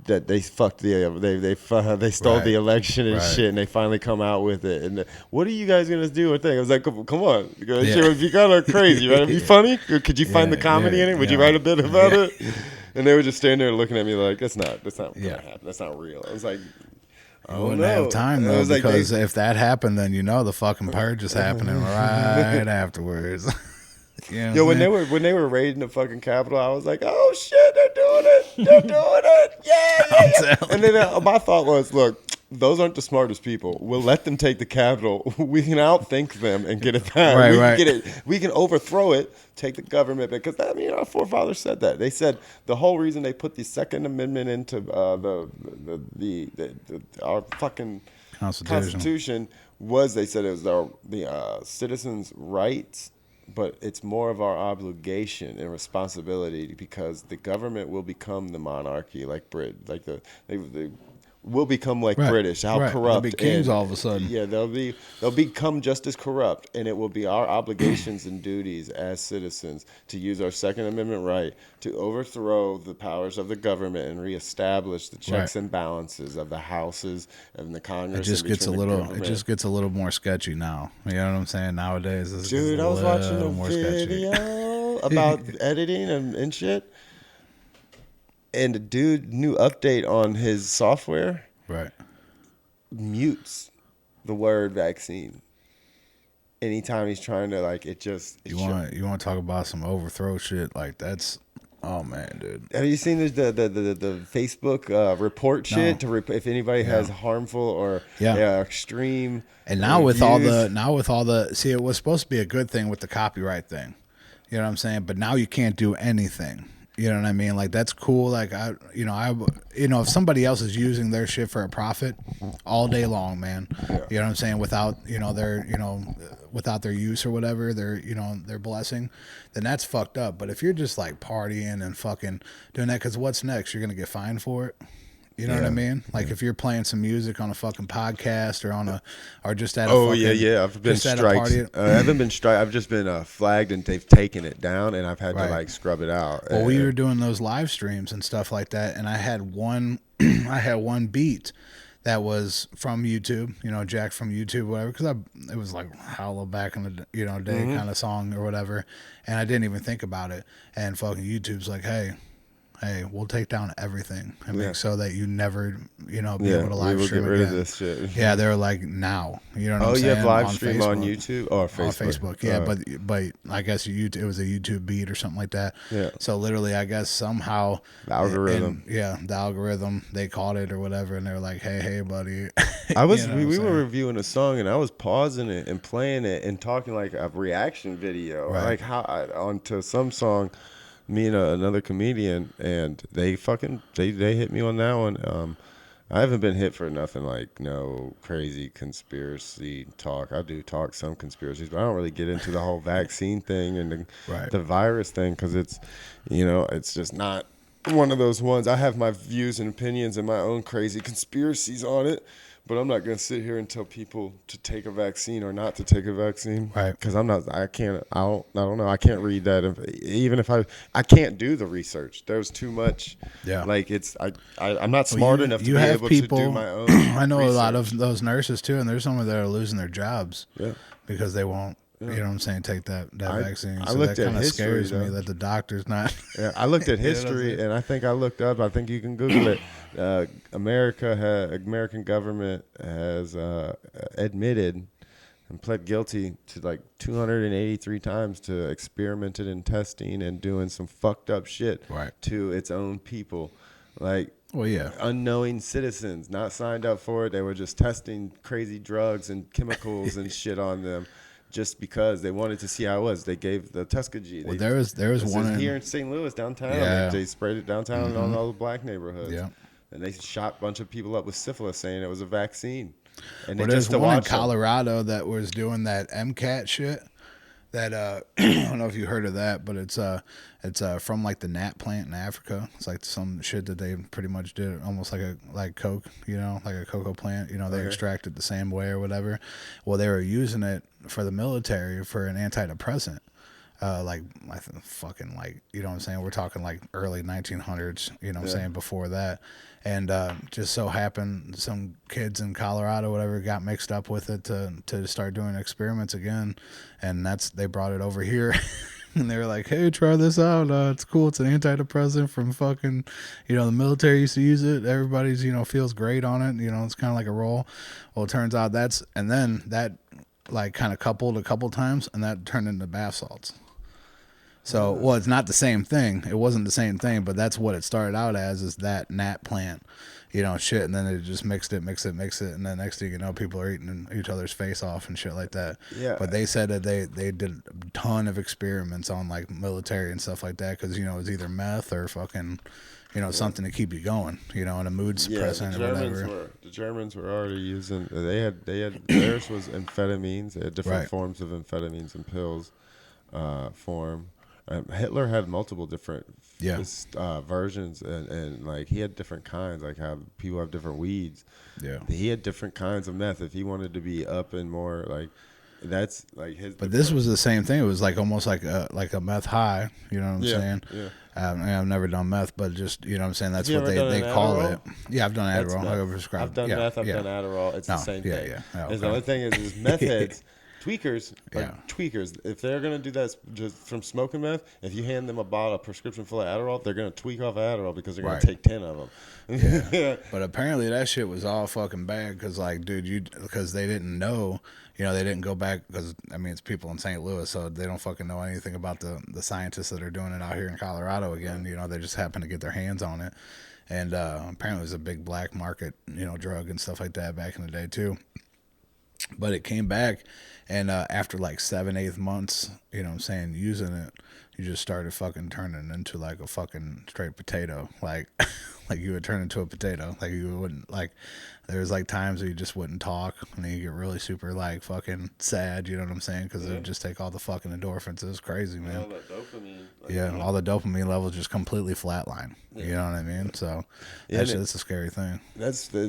that they fucked they stole the election and shit, and they finally come out with it. And what are you guys gonna do? I was like, come on, shit would be kind of crazy, right? It'd be funny. Could you find the comedy in it? Would you write a bit about it? And they were just standing there looking at me like, that's not gonna happen. That's not real. I was like. I wouldn't have time though, because if that happened, then the fucking purge is happening right afterwards. Yo, when they were raiding the fucking Capitol, I was like, oh shit, they're doing it, yeah. And then my thought was, look, those aren't the smartest people. We'll let them take the Capitol. We can outthink them and get it back. We can overthrow it, take the government, because our forefathers said that. They said the whole reason they put the Second Amendment into our fucking Constitution was they said it was the citizens' rights, but it's more of our obligation and responsibility because the government will become the monarchy, like they will become like British, corrupt. They'll be kings all of a sudden. Yeah, they'll become just as corrupt, and it will be our obligations and duties as citizens to use our Second Amendment right to overthrow the powers of the government and reestablish the checks and balances of the houses and the Congress. It just gets a little more sketchy now. You know what I'm saying? Nowadays, dude, I was watching a video about editing and shit. And the dude, new update on his software, mutes the word vaccine. Anytime he's trying to You want to talk about some overthrow shit? Like that's, oh man, dude. Have you seen the Facebook report shit if anybody has harmful or extreme? And now with all the see, it was supposed to be a good thing with the copyright thing. You know what I'm saying? But now you can't do anything. You know what I mean? Like that's cool. Like if somebody else is using their shit for a profit all day long, man. Yeah. You know what I'm saying? Without without their use or whatever, their blessing, then that's fucked up. But if you're just like partying and fucking doing that, because what's next? You're gonna get fined for it. You know what I mean? Like if you're playing some music on a fucking podcast or just at a I've been striked. I haven't been striked. I've just been flagged and they've taken it down and I've had to scrub it out. Well, we were doing those live streams and stuff like that, and I had one beat that was from YouTube, Jack from YouTube, whatever, because it was like Holla back in the day kind of song or whatever, and I didn't even think about it, and fucking YouTube's like, hey, we'll take down everything and make so that you never, be able to live stream get rid of this shit. Yeah, they're like now. You know what I'm saying? Oh, you have live stream on YouTube or Facebook? On Facebook, yeah. But I guess it was a YouTube beat or something like that. Yeah. So literally, I guess somehow the algorithm. The algorithm. They caught it or whatever, and they're like, "Hey, buddy." We were reviewing a song, and I was pausing it and playing it and talking like a reaction video, like onto some song. Me and another comedian, and they hit me on that one. I haven't been hit for nothing like no crazy conspiracy talk. I do talk some conspiracies, but I don't really get into the whole vaccine thing and the virus thing because it's, it's just not one of those ones. I have my views and opinions and my own crazy conspiracies on it, but I'm not going to sit here and tell people to take a vaccine or not to take a vaccine. Right. Because I don't know. I can't read that. Even if I can't do the research. There's too much. Yeah. Like I'm not smart enough to be able to do my own I know research. a lot of those nurses too, and there's some that are losing their jobs. Yeah. Because they won't. Yeah. You know what I'm saying? Take that vaccine. I So looked that at kind of history, scares me that the doctor's not. Yeah, I looked at You know what I'm history, saying? and I think I looked up. I think you can Google it. American government has admitted and pled guilty to like 283 times to experimented in testing and doing some fucked up shit Right. to its own people, like. Well, yeah. Unknowing citizens, not signed up for it. They were just testing crazy drugs and chemicals and shit on them, just because they wanted to see how it was. They gave the Tuskegee. Well, there was one here in St. Louis downtown. Yeah. They sprayed it downtown and on all the black neighborhoods. Yeah. And they shot a bunch of people up with syphilis, saying it was a vaccine. And Well, there's one in Colorado that was doing that MCAT shit. That I don't know if you heard of that, but it's from like the gnat plant in Africa. It's like some shit that they pretty much did almost like Coke, you know, like a cocoa plant. You know, they extract it the same way or whatever. Well, they were using it for the military for an antidepressant. Like I think fucking like, you know what I'm saying? We're talking like early 1900s, you know what I'm saying, before that. And just so happened some kids in Colorado, whatever, got mixed up with it to start doing experiments again. And they brought it over here. And they were like, hey, try this out. It's cool. It's an antidepressant from fucking, you know, the military used to use it. Everybody's, you know, feels great on it. You know, it's kind of like a roll. Well, it turns out and then that like kind of coupled a couple times and that turned into bath salts. So, well, it's not the same thing. It wasn't the same thing, but that's what it started out as, is that gnat plant, you know, shit. And then they just mix it. And then next thing you know, people are eating each other's face off and shit like that. Yeah. But they said that they did a ton of experiments on like military and stuff like that because, you know, it was either meth or fucking, you know, something to keep you going, you know, and a mood suppressant or whatever. The Germans were already using, they had theirs was amphetamines. They had different forms of amphetamines and pills form. Hitler had multiple different versions, and like he had different kinds, like how people have different weeds. Yeah, he had different kinds of meth. If he wanted to be up and more like, that's like his. But this was the same thing. It was like almost like a meth high. You know what I'm saying? Yeah. I've never done meth, but just, you know what I'm saying. That's what they call it. Yeah, I've done Adderall. I've done meth. I've done Adderall. It's the same thing. Yeah. Oh, okay. The only thing is meth heads. Tweakers, tweakers, if they're going to do that just from smoking meth, if you hand them a prescription full of Adderall, they're going to tweak off Adderall because they're going to take 10 of them. Yeah. But apparently that shit was all fucking bad because, like, dude, because they didn't know, you know, they didn't go back because, I mean, it's people in St. Louis, so they don't fucking know anything about the scientists that are doing it out here in Colorado again. You know, they just happen to get their hands on it. And apparently it was a big black market, you know, drug and stuff like that back in the day, too. But it came back, and after like 7-8 months, you know what I'm saying, using it, you just started fucking turning into like a fucking straight potato. Like you would turn into a potato. Like you wouldn't, like, there was like times where you just wouldn't talk, and then you get really super like fucking sad, you know what I'm saying? Because it would just take all the fucking endorphins. It was crazy, man. All that dopamine. All the dopamine levels just completely flatline. You know what I mean? So that's a scary thing. That's the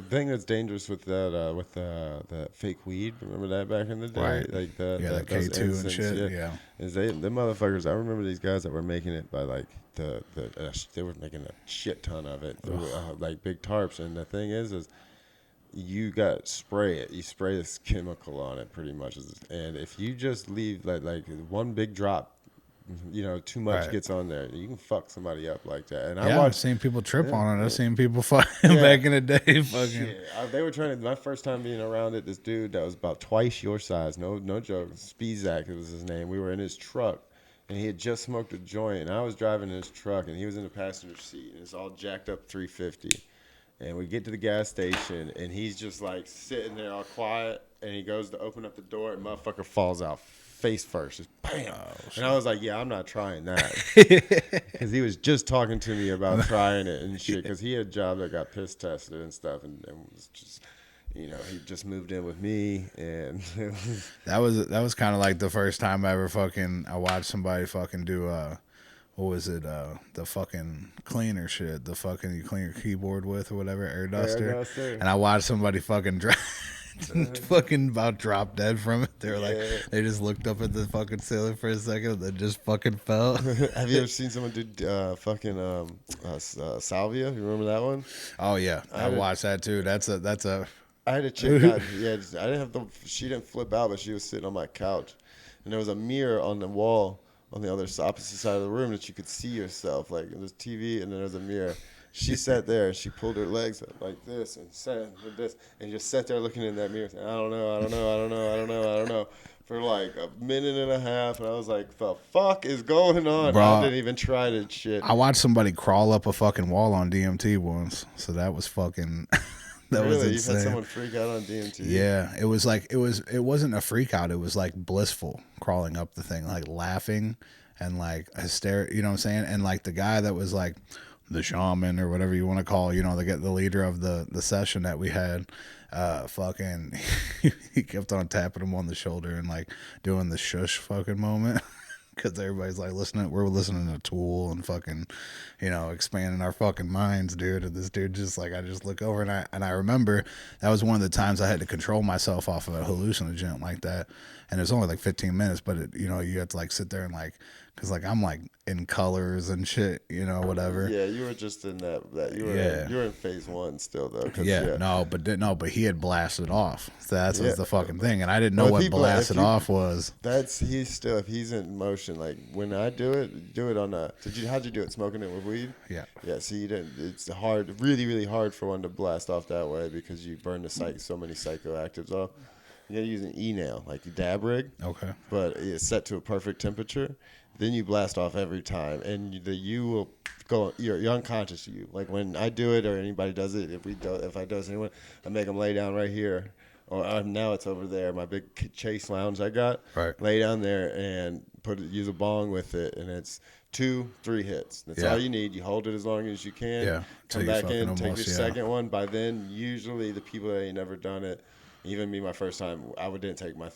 thing that's dangerous with that with the fake weed. Remember that back in the day, right? Like the K2 and shit. Yeah, is the motherfuckers? I remember these guys that were making it by like they were making a shit ton of it through like big tarps. And the thing is you got spray it. You spray this chemical on it pretty much, and if you just leave like one big drop, you know, too much gets on there, you can fuck somebody up like that. And I've seen people trip on it. I've seen people fucking back in the day. Fucking. They were trying to. My first time being around it, this dude that was about twice your size, no joke, Spizak, it was his name. We were in his truck, and he had just smoked a joint, and I was driving in his truck, and he was in the passenger seat, and it's all jacked up 350. And we get to the gas station, and he's just like sitting there all quiet, and he goes to open up the door, and motherfucker falls out face first, just bam. And I was like, yeah, I'm not trying that. Because he was just talking to me about trying it and shit, because he had a job that got piss tested and stuff, and was just, you know, he just moved in with me, and that was kind of like the first time I ever I watched somebody fucking do what was it? The fucking cleaner shit. The fucking you clean your keyboard with or whatever, air duster. And I watched somebody fucking fucking about drop dead from it. They were like, they just looked up at the fucking ceiling for a second and then just fucking fell. Have you ever seen someone do fucking salvia? You remember that one? Oh yeah, I watched that too. That's a. I had a chick. I didn't have she didn't flip out, but she was sitting on my couch, and there was a mirror on the wall on the opposite side of the room that you could see yourself. Like there was TV, and then there was a mirror. She sat there and she pulled her legs up like this and sat with this and just sat there looking in that mirror saying, I don't know, for like a minute and a half. And I was like, the fuck is going on? Bro, I didn't even try that shit. I watched somebody crawl up a fucking wall on DMT once. So that was fucking... That really? was insane. You had someone freak out on DMT? Yeah. It was like, it wasn't a freak out. It was like blissful crawling up the thing, like laughing and like hysterical, you know what I'm saying? And like the guy that was like, the shaman or whatever you want to call, the leader of the session that we had, fucking, he kept on tapping him on the shoulder and like doing the shush fucking moment. Because everybody's like we're listening to Tool and fucking, expanding our fucking minds, dude. And this dude just like, I just look over and I remember that was one of the times I had to control myself off of a hallucinogen like that. And it was only like 15 minutes, but you had to like sit there and like, because like I'm like in colors and shit, whatever. Yeah, you were just in that you were in phase 1 still though. But he had blasted off. So that's the fucking thing, and I didn't know what blasted off was. If he's in motion. Like when I do it on a. How'd you do it? Smoking it with weed? Yeah. Yeah. So you didn't. It's hard, really, really hard for one to blast off that way because you burn so many psychoactives off. You gotta use an e-nail, like a dab rig. Okay. But it's set to a perfect temperature. Then you blast off every time, and you will go. You're unconscious. Like when I do it or anybody does it. If I dose anyone, I make them lay down right here, or now it's over there. My big Chase lounge I got. Right. Lay down there and use a bong with it, and it's 2-3 hits. That's all you need. You hold it as long as you can. Yeah. Come back in, take your second one. By then, usually the people that ain't never done it, even me my first time, I didn't take my